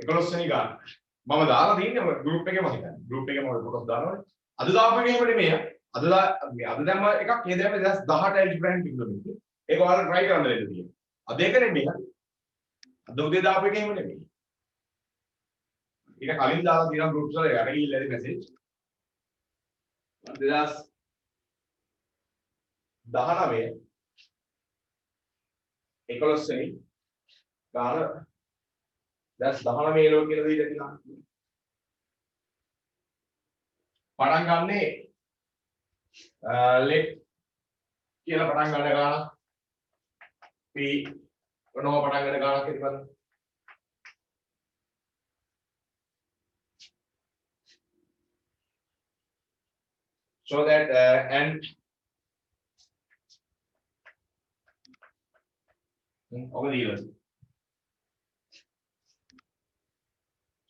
11 වෙනි ගාන. මම දාලා තියෙන්නේ ගෲප් එකේම හිතන්න. ගෲප් එකේම ඔය ෆොටෝස් දානවනේ. අද දාපු එකේම නෙමෙයි. අද දැම්ම එකක් මේ දැම්ම 2018 එලිබ්‍රෑන්ඩ් කිව්වොත්. ඒක ඔයාලා try කරන්න දෙන්න තියෙනවා. අද ඒක නෙමෙයි. අද උදේ දාපු එකේම නෙමෙයි. ඒක කලින් දාලා තියෙන groups වල යට ගිහිල්ලා ඉන්නේ message. 2019 11 වෙනි ගාන 2019 ලෝ කියලා දීලා තියෙනවා. පටන් ගන්නේ let කියලා පටන් ගන්න ගාන p මොනවා පටන් ගන්න ගානක් කියලා බලන්න. So that and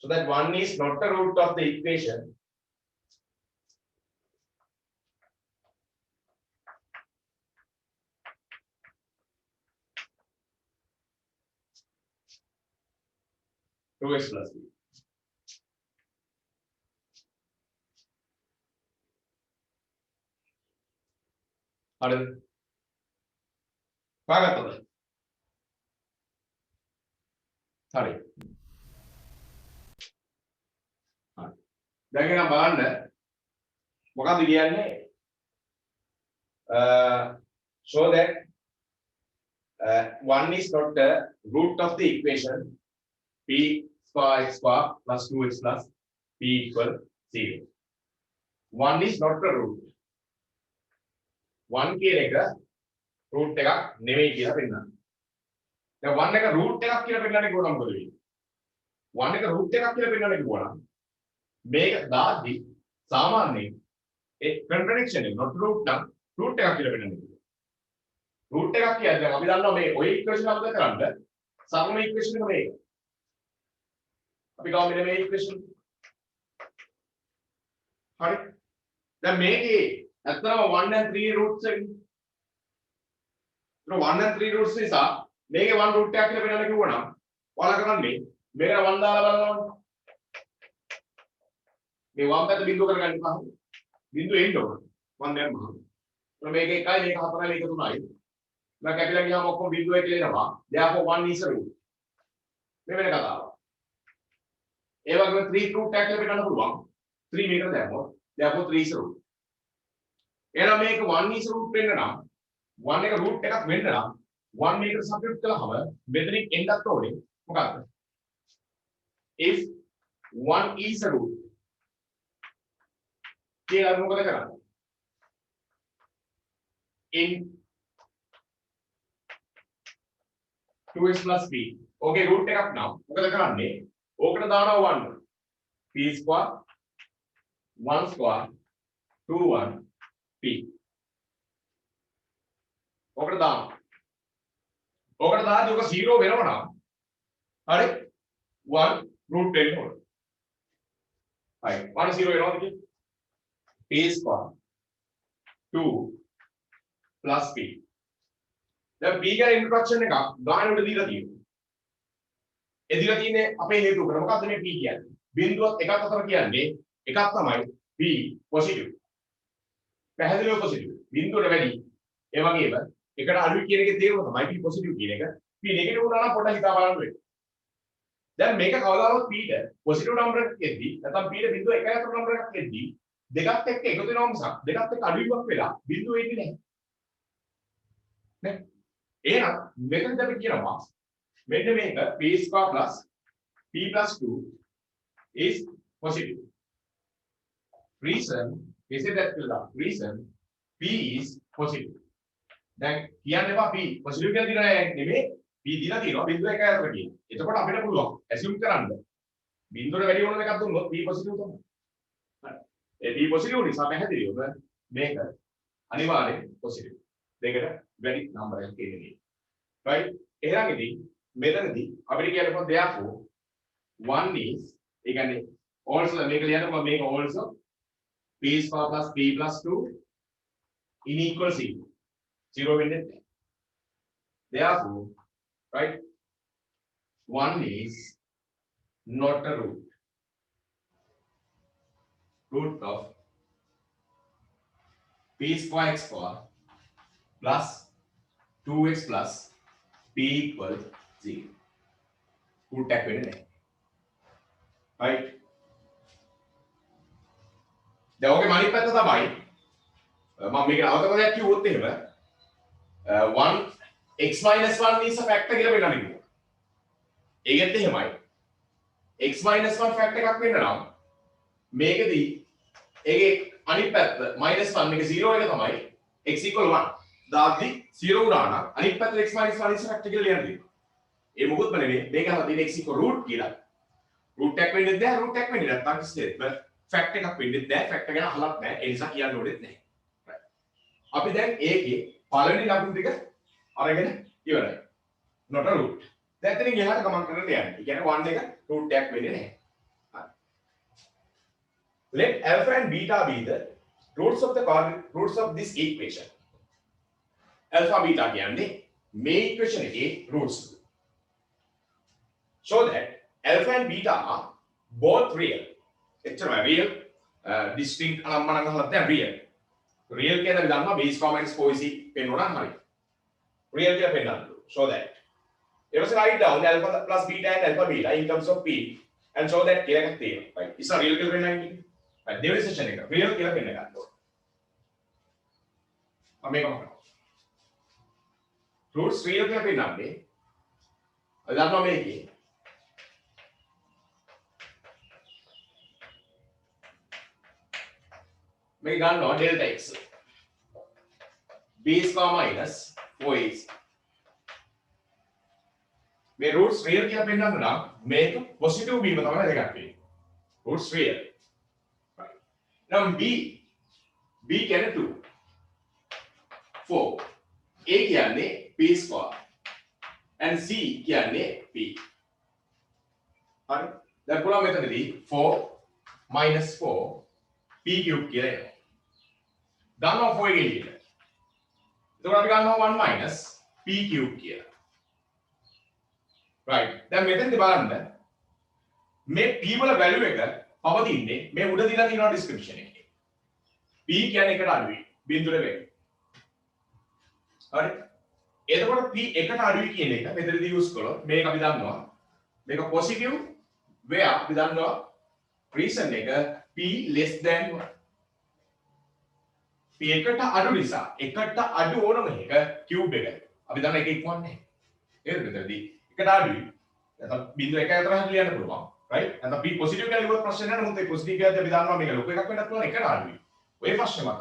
so that 1 is not the root of the equation. Two x plus b. හරිද? පාගත්තද? හරි. දැන් එහෙනම් බලන්න මොකක්ද කියන්නේ? So that 1 is not the root of the equation p square x square plus 2x plus p equal 0. 1 is not the root. 1 කියන එක root එකක් නෙවෙයි කියලා පෙන්නනවා. දැන් 1 එක root එකක් කියලා පෙන්නන්නේ කොහොමද මොකද වෙන්නේ? 1 එක root එකක් කියලා පෙන්නන්නේ කිව්වනම් මේක දාද්දි සාමාන්‍යයෙන් ඒ contradiction එක not root නම් root එකක් කියලා පෙන්නන්නේ. root එකක් කියන්නේ දැන් අපි දන්නවා මේ ඔය equation අපිට කරන්න සරල equation එක මේක. අපි ගාව මෙන්න මේ equation. හරි. දැන් මේකේ ඇත්තටම 1 and 3 roots එක. ඒක 1 and 3 roots නිසා මේකේ 1 root එකක් කියලා පෙන්නන්න කිව්වනම් ඔයාලා කරන්නේ මේකට 1 දාලා බලනවා. මේ වම් පැත්ත බිඳුව කරගන්න පහම බිඳුව එන්න ඕන. 1 දැම්මම. එතකොට මේක 1යි මේක 4යි මේක 3යි. මම කැපිලා ගියාම ඔක්කොම බිඳුව එක එනවා. therefore 1 is a root. මේ වෙන කතාවක්. ඒ වගේම 3 root එකක් කියලා පෙන්නන්න පුළුවන්. 3 මේකට දැම්මොත් therefore 3 is a root. එහෙනම් මේක 1 is root වෙන්න නම් 1 එක root එකක් වෙන්න නම් 1 මේකට සබ්ස්ටිටියුට් කළාම මෙතනින් එන්නත් ඕනේ මොකක්ද? if 1 is a root කියලා මොකද කරන්නේ? in 2x plus b. Okay root එකක් නම් මොකද කරන්නේ? ඕකට දානවා 1. p square 1 square 2 1 p. ඕකට දානවා. ඕකට දාද්දි ඔක 0 වෙනව නම් හරි 1 root 10 ඕන. හරි 1 0 වෙනවද කියන්නේ? p square 2 plus p. දැන් p ගැන ඉන්ට්‍රොඩක්ෂන් එකක් ගාන උඩ දීලා තියෙනවා. ඒ දීලා තියෙන්නේ අපේ හේතුව කරා. මොකක්ද මේ p කියන්නේ? බිඳුවත් එකක් අතර කියන්නේ එකක් තමයි p පොසිටිව්. පැහැදිලිව පොසිටිව්. බිඳුවට වැඩි. ඒ වගේම එකට අඩුයි කියන එකේ තේරුම තමයි p පොසිටිව් කියන එක. p නෙගටිව් වුණා නම් පොඩ්ඩක් හිතා බලන්න වෙනවා. දැන් මේක කවදාවත් p ට පොසිටිව් නම්බර් එකක් එද්දි නැත්නම් p ට බිඳුව 1 අතර නම්බර් එකක් එද්දි දෙකත් එක්ක එකතු වෙනවා මිසක් දෙකත් එක්ක අඩුවීමක් වෙලා බිඳුව එන්නේ නැහැ. නේ? එහෙනම් මෙතනදී අපි කියනවා මෙන්න මේක p square plus p plus 2 is positive. Reason is that reason p is positive. දැන් කියන්න එපා p positive කියලා දිනන නෙමෙයි p දිලා තියෙනවා බිඳුව 1 අතර කියන. එතකොට අපිට පුළුවන් assume කරන්න බිඳුවට වැඩි වුණ එකක් දුන්නොත් p positive තමයි. හරි. ඒ p positive නිසා පැහැදිලිවම මේක අනිවාර්යෙන් positive. දෙකට වැඩි නම්බර් එකක් එන්නේ. right? එහෙනම් ඉතින් මෙතනදී අපිට කියන්න පුළුවන් therefore 1 is ඒ කියන්නේ also මේක ලියන්නකො මේක also p square plus p plus 2 in equal 0. 0 වෙන්නේ නැහැ. Therefore, right? 1 is not a root of p square x square plus 2x plus p equal 0. root එකක් වෙන්නේ නැහැ. right. දැන් ඔගේ මනිත් පැත්ත තමයි මම මේක අවතකයක් කිව්වොත් එහෙම 1 x minus 1 is a factor කියලා වෙනවනේ කිව්වා. ඒකෙත් එහෙමයි. x minus 1 factor එකක් වෙන්න නම් මේකෙදී ඒකේ අනිත් පැත්ත minus 1 එක 0 එක තමයි x equal 1. දාද්දි 0 වුණා නම් අනිත් පැත්ත x minus 1 is a factor කියලා ලියන්න තියෙනවා. ඒ මොකුත්ම නෙමෙයි. මේක අහලා තියෙන x equal root කියලා. root එකක් වෙන්නේ නැහැ, root එකක් වෙන්නේ නැත්නම් ස්ටේට්මන්ට් fact එකක් වෙන්නේ නැහැ, fact එක ගැන අහලත් නැහැ. ඒ නිසා කියන්න ඕනෙත් නැහැ. right. අපි දැන් ඒකේ පළවෙනි ලකුණු ටික අරගෙන ඉවරයි. not a root. දැන් එතනින් එහාට ගමන් කරන්න යන්නේ. ඒ කියන්නේ 1 එක root එකක් වෙන්නේ නැහැ. Let alpha and beta be the roots of this equation. Alpha beta කියන්නේ මේ equation එකේ roots. So that alpha and beta are both real. එච්චරයි real, distinct අනම්මනම් අහලා දැන් real. real කියන දේ දන්නවා base comments policy පෙන්වනවා නම් හරි. real කියලා පෙන්නන්න. So that it was write down alpha plus beta and alpha beta in terms of p and so that කියලා එකක් තියෙනවා. right. it's a real කියලා පෙන්නන්නේ. right. දෙවෙනි සෙෂන් එක real කියලා පෙන්න ගන්න ඕනේ. මම මේක කරනවා. roots real කියලා පෙන්නන්නේ. අපි දන්නවා මේකේ මේක ගන්නවා delta x b square minus 4x මේ roots real කියලා පෙන්නන්න නම් මේක positive බීම තමයි දෙකක් වෙන්නේ roots real right now b කියන්නේ 2 4 a කියන්නේ b square and c කියන්නේ p හරි දැන් පුළුවන් මෙතනදී 4 minus 4 p cube කියලා එනවා ගන්නවා 4 එකේ එළියට. එතකොට අපි ගන්නවා 1 minus p cube කියලා. right. දැන් මෙතෙන්දී බලන්න මේ p වල value එක පවතින්නේ මේ උඩ දීලා තියෙනවා description එකේ. p කියන්නේ එකට අඩුයි. බිඳුවට වෙයි. හරි. එතකොට p එකට අඩුයි කියන එක මෙතනදී use කළොත් මේක අපි දන්නවා. මේක positive where අපි දන්නවා reason එක p less than 1. p එකට අඩු නිසා එකට අඩු ඕනම එක cube එක අපි දන්න එක ඉක්මවන්නේ නැහැ. නේද මෙතනදී එකට අඩුයි. නැත්නම් බිංදුව 1 අතර හරි ලියන්න පුළුවන්. right? නැත්නම් p positive කියලා ලියුවොත් ප්‍රශ්න නැහැ. නමුත් ඒ positive කියද්දී අපි දන්නවා මේක ලොකු එකක් වෙන්නත් පුළුවන් එකට අඩුයි. ඔය ප්‍රශ්නේ මත.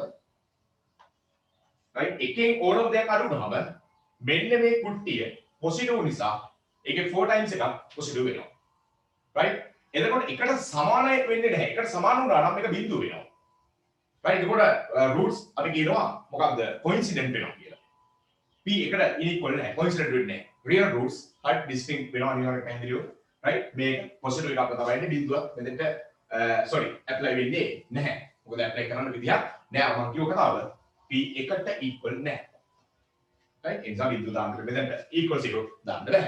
right? එකෙන් ඕනම දෙයක් අඩු වුණාම මෙන්න මේ කුට්ටිය positive නිසා ඒකේ 4 times එකක් positive වෙනවා. right? එතකොට එකට සමාන වෙන්නේ නැහැ. එකට සමාන වුණා නම් මේක බිංදුව වෙනවා. right එතකොට roots අපි කියනවා මොකක්ද coincident වෙනවා කියලා. p එකට unequal නැහැ coincident වෙන්නේ නැහැ. real roots hard distinct වෙනවා අනිවාර්යයෙන් පැහැදිලිව. right මේක positive එකක් තමයි ඉන්නේ බිඳුව මෙතෙන්ට sorry apply වෙන්නේ නැහැ. මොකද apply කරන්න විදිහක් නෑ මම කියව කතාව p එකට equal නැහැ. right ඒ නිසා බිඳුව දාන්න මෙතෙන්ට equal 0 දාන්න බෑ.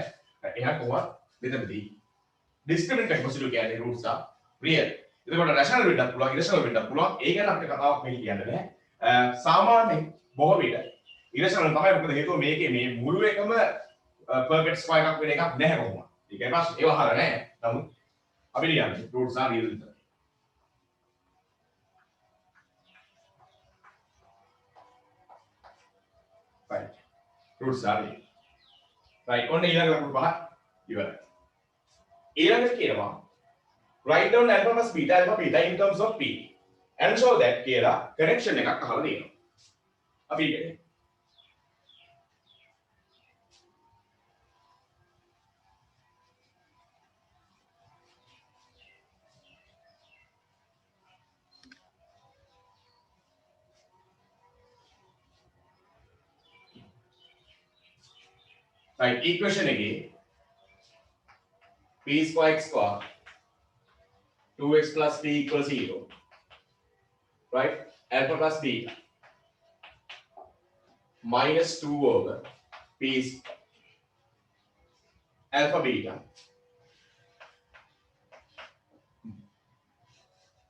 එහෙනම් කොහොමද මෙතනදී discriminant positive කියන්නේ roots are real. එතකොට රැෂනල් වෙන්නත් පුළුවන් ඉරෂනල් වෙන්නත් පුළුවන් ඒ ගැන අපිට කතාවක් මේක කියන්න බෑ සාමාන්‍යයෙන් බොහෝ විට ඉරෂනල් තමයි මොකද හේතුව මේකේ මේ මුළු එකම පර්ෆෙක්ට් ස්ක්වයර් එකක් වෙන එකක් නැහැ කොහොමද ඒකයි ප්‍රශ්නේ ඒව අහලා නැහැ නමුත් අපි ලියන්නේ රූට්ස් ආර් රියල් විතර right routes R real right ඔන්න ඊළඟ ලකුණු පහ ඉවරයි ඊළඟට කියනවා write down alpha plus beta in terms of p and show that කියලා connection එකක් අහලා දෙනවා. අපි ඉන්නේ. right equation එකේ p square x square 2x plus p equals 0. Right? Alpha plus beta. Minus 2 over p is alpha beta.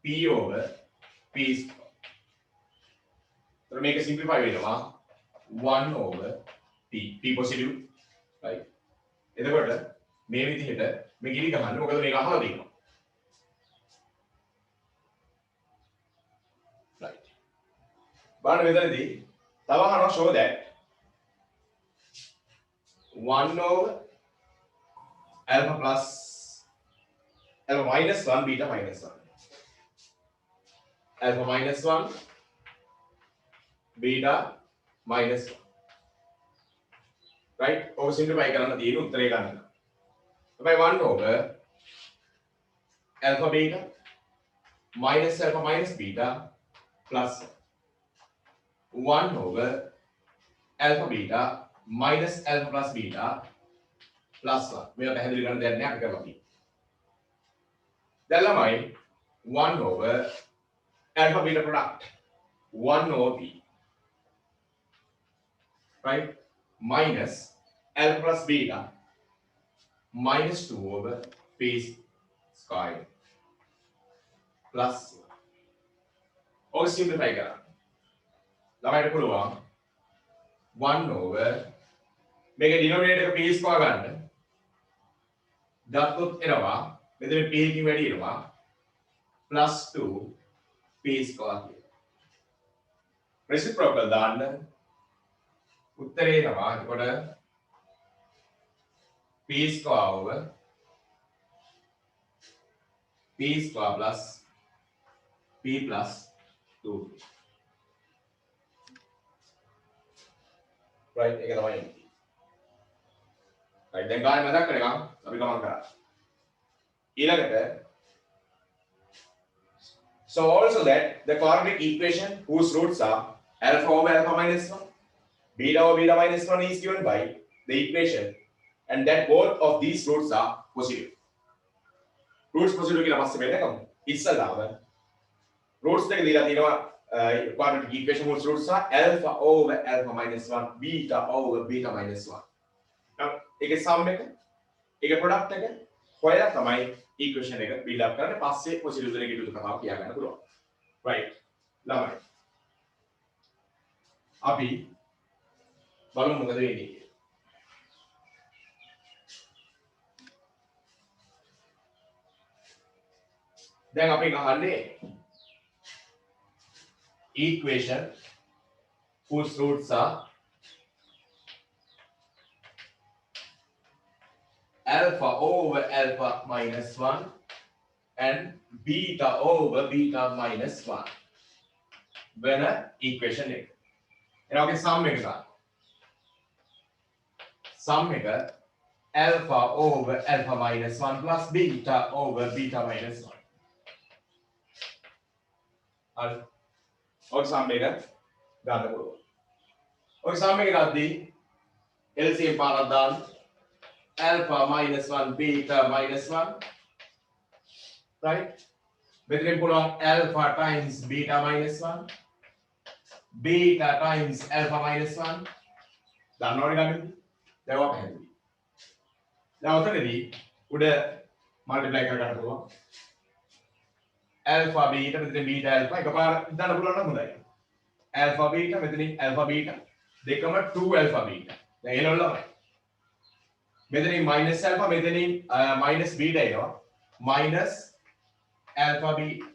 p over p square. So make a simplify වෙනවා 1 over p positive right. එතකොට මේ විදිහට මේ ගිලි ගහන්න මොකද මේක අහලා තියෙනවා. right. බලන්න මෙතනදී තව අහනවා show that 1 over alpha plus alpha minus 1 beta minus 1 alpha minus 1 beta minus 1 right ඔක සිම්ප්ලිෆයි කරන්න තියෙන උත්තරේ ගන්න. හැබැයි 1 over alpha beta minus alpha minus beta plus 1 over alpha beta minus alpha plus beta plus 1 මේවා පැහැදිලි කරන්න දෙයක් නෑ අපි කරලා තියෙන්නේ. දැන් ළමයි 1 over alpha beta product 1 over b right minus alpha plus beta minus 2 over p square plus ඔක සිම්ප්ලිෆයි කරන්න. ළමයිට පුළුවන් 1 over මේක ඩිනොමිනේටර් එක p square ගන්න. ගත්තොත් එනවා මෙතන p එකකින් වැඩි එනවා plus 2 p square කියලා. reciprocal දාන්න උත්තරේ එනවා එතකොට p square over p square plus p plus 2 right ඒක තමයි එන්නේ. right දැන් ගානේ මතක් කරගන්න අපි ගමන් කරා. ඊළඟට so also that the quadratic equation whose roots are alpha over alpha minus 1 beta over beta minus 1 is given by the equation and that both of these roots are positive. Roots positive කියලා පස්සේ වෙන්න කමු. ඉස්සලාම roots දෙක දීලා තියෙනවා quadratic equation whose roots are alpha over alpha minus 1 beta over beta minus 1. now ඒකේ sum එක ඒකේ product එක හොයලා තමයි equation එක build up කරන්නේ. පස්සේ positive දෙක එකතු කතාව කියා ගන්න පුළුවන්. right ළමයි අපි බලමු මොකද වෙන්නේ කියලා. දැන් අපි ගහන්නේ equation whose roots are alpha over alpha minus 1 and beta over beta minus 1 when a equation එක. එහෙනම් ඔකේ sum එක ගන්න. sum එක alpha over alpha minus 1 plus beta over beta minus 1. හරි. ඔය sum එක ගන්න පුළුවන්. ඔය sum එක ගද්දී LCM පාරක් දාන්න alpha minus 1 beta minus 1 right මෙතනින් පුළුවන් alpha times beta minus 1 beta times alpha minus 1 දන්නවනේ ගන්නේ දැන් ඔක පැහැදිලි. දැන් ඔතනදී උඩ multiply කර ගන්න පුළුවන් alpha beta මෙතන beta alpha එකපාර දාන්න පුළුවන් නම් හොඳයි. alpha beta මෙතනින් alpha beta දෙකම 2 alpha beta දැන් එනවල ළමයි මෙතනින් minus alpha මෙතනින් minus beta එනවා minus alpha beta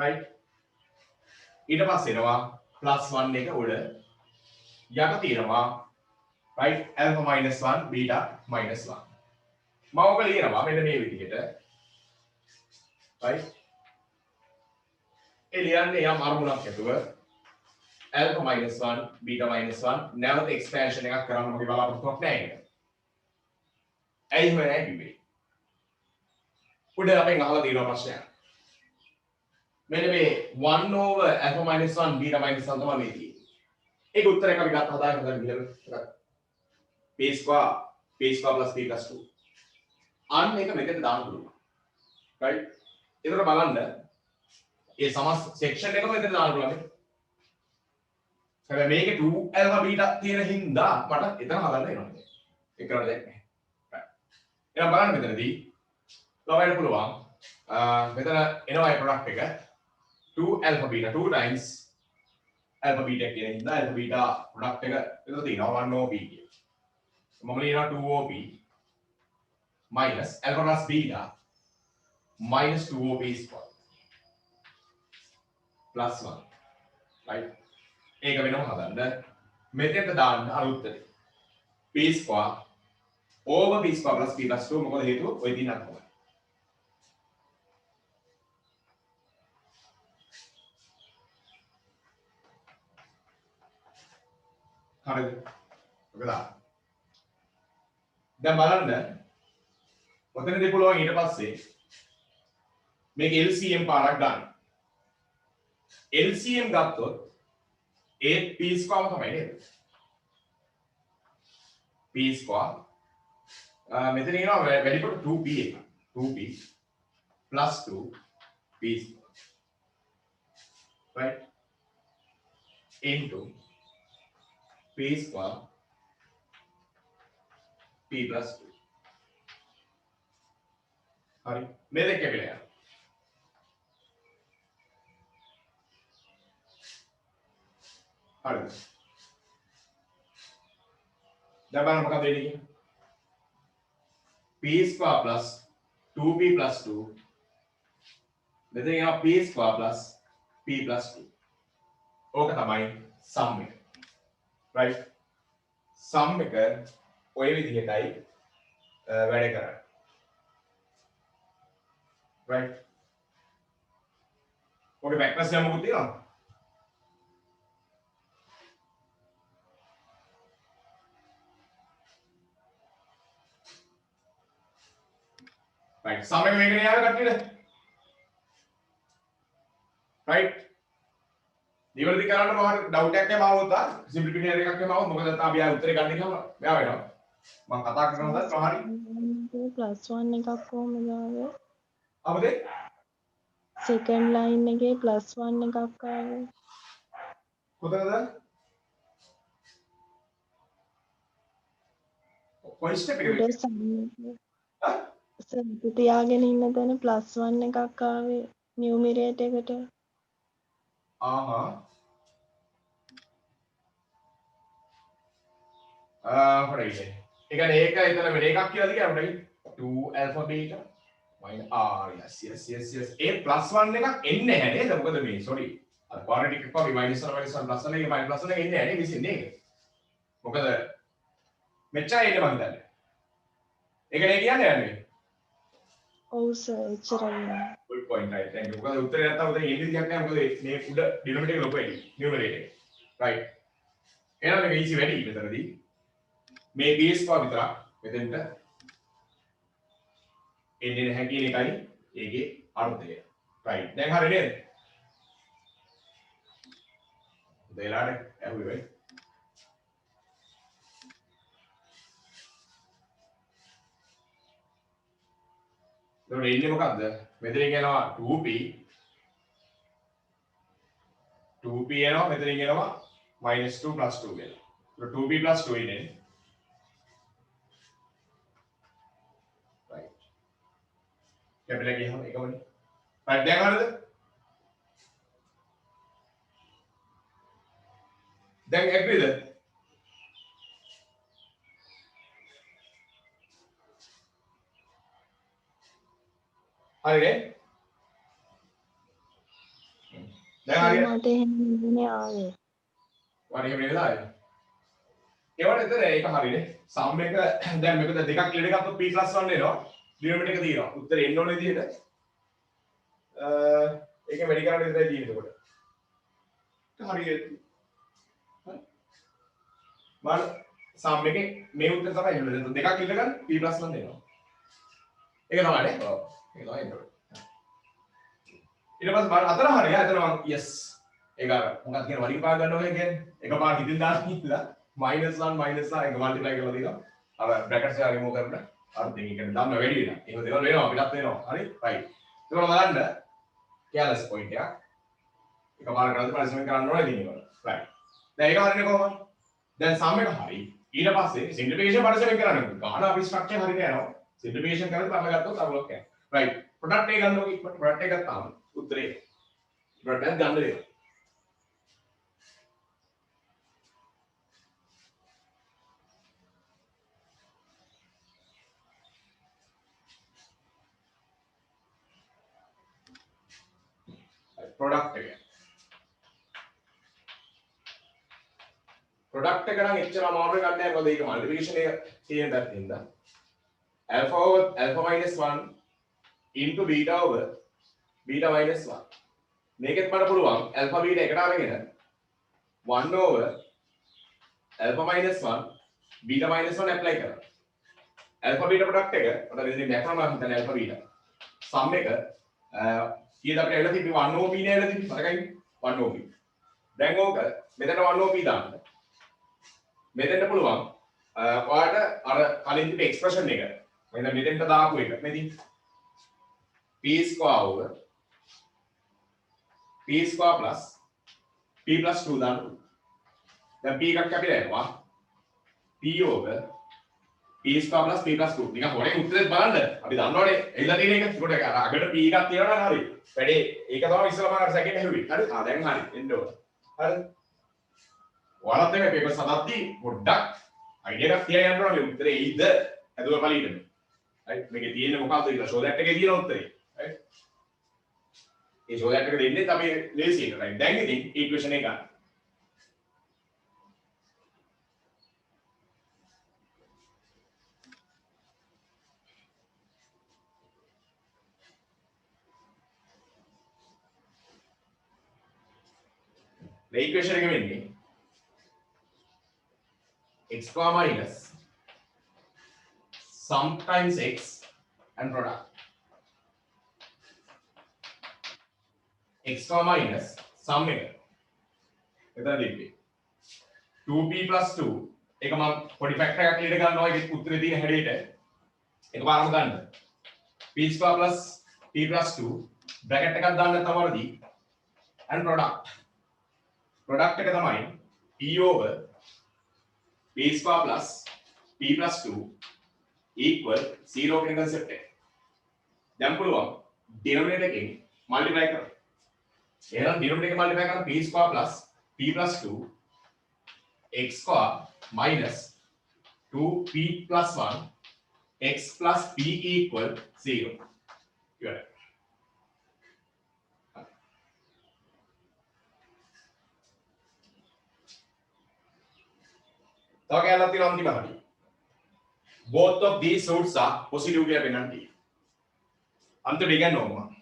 right ඊට පස්සේ එනවා plus 1 එක උඩ යට තියෙනවා right alpha minus 1 beta minus 1 මම ඔක ලියනවා මෙන්න මේ විදිහට right ඒ ලියන්නේ යම් අරමුණක් ඇතුව alpha minus 1 beta minus 1 නැවත expansion එකක් කරන්න මගේ බලාපොරොත්තුවක් නැහැ ඒක. ඇයි එහෙම නැහැ කිව්වේ? උඩ අපෙන් අහලා තියෙන ප්‍රශ්නයක්. මෙන්න මේ 1 over alpha minus 1 beta minus 1 තමයි මේ තියෙන්නේ. ඒක උත්තරයක් අපි ගත්ත හදාගෙන ගිහලා p square plus p plus 2 අන්න ඒක මෙතන දාන්න පුළුවන්. right? ඒතර බලන්න ඒ සමස් section එකම මෙතන දාන්න පුළුවන්. හැබැයි මේකේ 2 alpha beta තියෙන හින්දා මට එතන හදන්න වෙනවා. ඒක කරන්න දෙයක් නැහැ. right. එහෙනම් බලන්න මෙතනදී ළමයිට පුළුවන් මෙතන එනවා ඒ ප්‍රොඩක්ට් එක 2 alpha beta 2 times alpha beta කියන හින්දා alpha beta ප්‍රොඩක්ට් එක එතන තියෙනවා 1 OP කියන. මම ලියනවා 2 OP minus alpha plus beta minus 2 OP square plus 1 right. ඒක වෙනම හදන්න මෙතෙන්ට දාන්න අර උත්තරේ p square over p square plus p plus 2 මොකද හේතුව ඔය දිනක් තමයි. හරිද? ඔක දාන්න. දැන් බලන්න ඔතනදී පුළුවන් ඊට පස්සේ මේක LCM පාරක් ගන්න. LCM ගත්තොත් ඒ p square තමයි නේද? p square මෙතන එනවා වැඩිපුර 2p එක 2p plus 2 p square right into p square p plus 2 හරි මේ දෙක කැපිලා යනවා. හරිද? දැන් බලන්න මොකද වෙන්නේ කියලා. p square plus 2p plus 2 මෙතන එනවා p square plus p plus 2 ඕක තමයි sum එක right sum එක ඔය විදිහටයි වැඩ කරන්නේ right ඔගේ factors එක මොකක්ද තියෙනවද right sum එක මේකනේ යාර කට්ටියට right නිවැරදි කරන්න මම ඩවුට් එකක් එමාවොත් සිම්ප්ලිෆිකේෂන් එකක් එමාවොත් මොකද නැත්නම් අපි ආයෙ උත්තරේ ගන්න ගියාම මෙයා වෙනවා මම කතා කරනවාද කොහරි +1 එකක් කොහමද ආවේ අපද සෙකන්ඩ් ලයින් එකේ +1 එකක් ආවේ කොතනද කොයි ස්ටෙප් එකේද සර් තියාගෙන ඉන්න තැන +1 එකක් ආවේ නියුමරේටර් එකට හොරයි ඒ කියන්නේ ඒක එතන වෙන එකක් කියලාද කියන්නේ 2 alpha beta minus yes ඒ +1 එකක් එන්නේ නැහැ නේද මොකද මේ sorry අර quadratic එක වගේ -1 +1 එකේ +1 එක එන්නේ නැහැ නේ විසින්නේ ඒක මොකද මෙච්චරයි එන්නේ මං හිතන්නේ ඒකනේ කියන්නේ යන්නේ ඔව් සර් එච්චරයි good point right thank you මොකද උත්තරේ නැත්තම් උතන එන්නේ දෙයක් නැහැ මොකද මේ උඩ denominator එක ලොකු වැඩි numerator එක right එහෙනම් මේක easy වැඩි මෙතනදී මේ base පා විතරක් මෙතෙන්ට එන්නේ නැහැ කියන එකයි ඒකේ අර්ථය right දැන් හරි නේද දෙලාට ඇහුවේ වෙයි එතකොට එන්නේ මොකද්ද මෙතනින් එනවා 2p එනවා මෙතනින් එනවා -2 + 2 කියලා එතකොට 2p + 2 ඉන්නේ right කැපිලා ගියහම එකමනේ right දැන් හරියද දැන් agreed හරිනේ දැන් හරියට මට එහෙම නෙමෙයි ආවේ වරි එහෙම නේද ආයේ ඒවට එතන ඒක හරිනේ සම් එක දැන් මේක දෙකක් ක්ලියර් එකක් p + 1 එනවා ඩිනොමිනේටර් එක තියෙනවා උත්තරේ එන්න ඕන විදිහට ඒකේ වැඩි කරන්න විතරයි තියෙන්නේ එතකොට හරියට මම සම් එකේ මේ උත්තර තමයි එන්නේ දෙකක් ක්ලියර් ගන්න p + 1 එනවා ඒක තමයි නේ ඔව් ඒක තමයි එන්නේ ඊට පස්සේ බලන්න අතන හරිය අතන මම yes ඒක මොකක්ද කියන වරින් පා ගන්නවා කියන්නේ එකපාර හිතින් දාන්න ඉඳලා -1 එක මල්ටිප්ලයි කරලා දෙනවා අර බ්‍රැකට්ස් එක රිමූව් කරන්න අර දෙක කියන්නේ ධම්ම වැඩි වෙනවා ඒක දේවල් වෙනවා අපිටත් වෙනවා හරි රයිට් ඒක බලන්න කැලස් පොයින්ට් එක එකපාර කරද්දී පරිස්සමෙන් කරන්න ඕනේ ඉතින් ඒක රයිට් දැන් ඒක හරිනේ කොහොමද දැන් සම් එක හරි ඊට පස්සේ සිම්ප්ලිෆිකේෂන් පරිස්සමෙන් කරන්න ගාන අපි ස්ට්‍රක්චර් හරියට යනවා සිම්ප්ලිෆිකේෂන් කරලා බලලා ගත්තොත් අරලොක් යනවා right product එක ගන්නකො ඉක්මනට product එක ගත්තාම උත්තරේ product එක ගන්න වෙනවා product එක product එක නම් එච්චර අමාරු එකක් නෑ මොකද ඒක multiplication එක තියෙන පැත්තෙන්ද alpha minus 1 into beta over beta minus 1 මේකෙත් මට පුළුවන් alpha beta එකට අරගෙන 1 over alpha minus 1 beta minus 1 apply කරනවා alpha beta product එක මට දෙන්නේ දැක්කම මම හිතන්නේ alpha beta sum එක කීයද අපිට ඇවිල්ලා තිබ්බේ 1 OP නේ ඇවිල්ලා තිබ්බේ මතකයි 1 OP දැන් ඕක මෙතන 1 OP දාන්න මෙතෙන්ට පුළුවන් ඔයාලට අර කලින් තිබ්බ එක්ස්ප්‍රෙෂන් එක මම දැන් මෙතෙන්ට දාපු එක නේද p square over p square plus p plus 2 දාන්න දැන් p එකක් අපිට එනවා p over p square plus p plus 2 නිකන් හොරේ උත්තරේ බලන්න අපි දන්නවනේ එilla තියෙන එක ඒකට අර අගට p එකක් තියනවා නම් හරි වැඩේ ඒක තමයි ඉස්සෙල්ලාම අර සෙකන්ඩ් හැවි හරි දැන් හරි එන්න ඕන හරි ඔයාලත් මේ පේපර් සදද්දී පොඩ්ඩක් අයිඩියා එකක් තියා යන්න ඕනේ උත්තරේ එයිද හදුව පළියෙන්න හරි මේකේ තියෙන්නේ මොකක්ද කියලා ෂෝ දැට් එකේ තියෙන උත්තරේ හරි ඒ ෂෝ දැට් එක දෙන්නේ අපි ලේසියෙන් රයිට් දැන් ඉතින් ඉක්වේෂන් එක ගන්න the equation එක වෙන්නේ x square minus sum times x and product x square minus sum එක එතන දෙන්නේ 2p plus 2 ඒක මම පොඩි ෆැක්ටර් එකක් ඊට ගන්නවා ඒකේ උත්තරේ තියෙන හැඩයට එකපාරම ගන්න p square plus p plus 2 bracket එකක් දාන්න තමයිදී and product එක තමයි p over p square plus p plus 2 equal 0 කියන concept එක. දැන් පුළුවන් denominator එකෙන් multiply කරන්න. එහෙනම් denominator එකෙන් multiply කරන p square plus p plus 2 x square minus 2p plus 1 x plus p equal 0. ඉවරයි. තව කැලලක් තියෙනවා අන්තිම හරිය. Both of these roots are positive කියලා පෙන්නන්න තියෙනවා. අන්තිමට ඉගෙනන්න ඕන මම.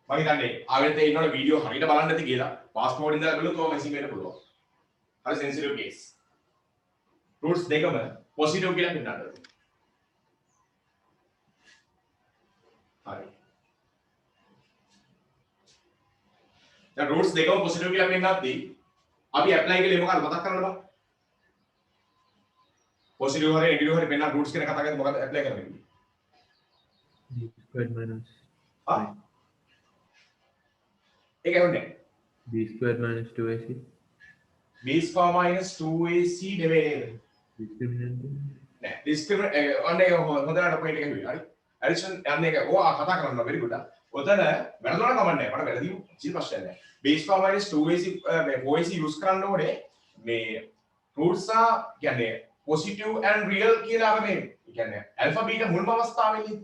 මම හිතන්නේ ආවෙත් ඉන්නවනේ වීඩියෝ හරියට බලන්න නැති කියලා පාස්පෝර්ට් ඉඳලා බලුවොත් ඔය මෙසින් වෙන්න පුළුවන්. හරි සෙන්සිටිව් කේස්. roots දෙකම positive කියලා පෙන්නන්න ඕනේ. හරි. දැන් roots දෙකම positive කියලා පෙන්නද්දී අපි apply කළේ මොකක්ද මතක් කරන්න බෑ. positive හරි negative හරි පෙන්නන roots කියන කතා කරද්දී මොකක්ද apply කරන්නේ? b squared minus ඒක හොන්නේ b squared minus 2ac b square minus 2ac නෙවෙයි නේද? discriminant නෑ discriminant ඔන්නේ හොඳට පොයින්ට් එක හුයි හරි addition යන්නේ එක ඕවා කතා කරනවා very good ඔතන වැරදුනා කමන්නේ මට වැරදි කිසි ප්‍රශ්නයක් නෑ b square minus 2ac 4ac use කරන්න ඕනේ මේ roots කියන්නේ positive and real කියලා අර මේ කියන්නේ alpha beta මුල්ම අවස්ථාවේදී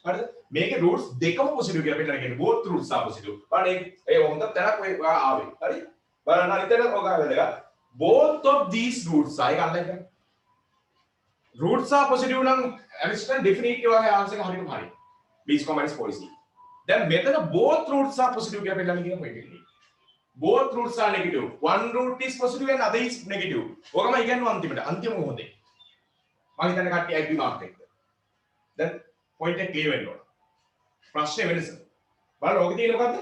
හරිද මේකේ roots දෙකම positive කියලා පෙන්නන කියන්නේ both roots are positive බලන්න ඒ හොඳ තැනක් ඔය ආවේ හරි බලන්න අනිතර ඔක වැදගත් both of these roots ආයි ගන්න එක roots are positive නම් Aristotle definitely වගේ answer එක හරියටම හරි b square minus 4ac දැන් මෙතන both roots are positive කියලා පෙන්නන කියන point එකේ both roots are negative one root is positive and other is negative ඔකම ඉගෙනුවා අන්තිම මොහොතේ මම හිතන්නේ කට්ටිය agree mark එකද දැන් point එක clear වෙන්න ඕන ප්‍රශ්නේ වෙනස බලන්න ඔක තියෙන මොකද්ද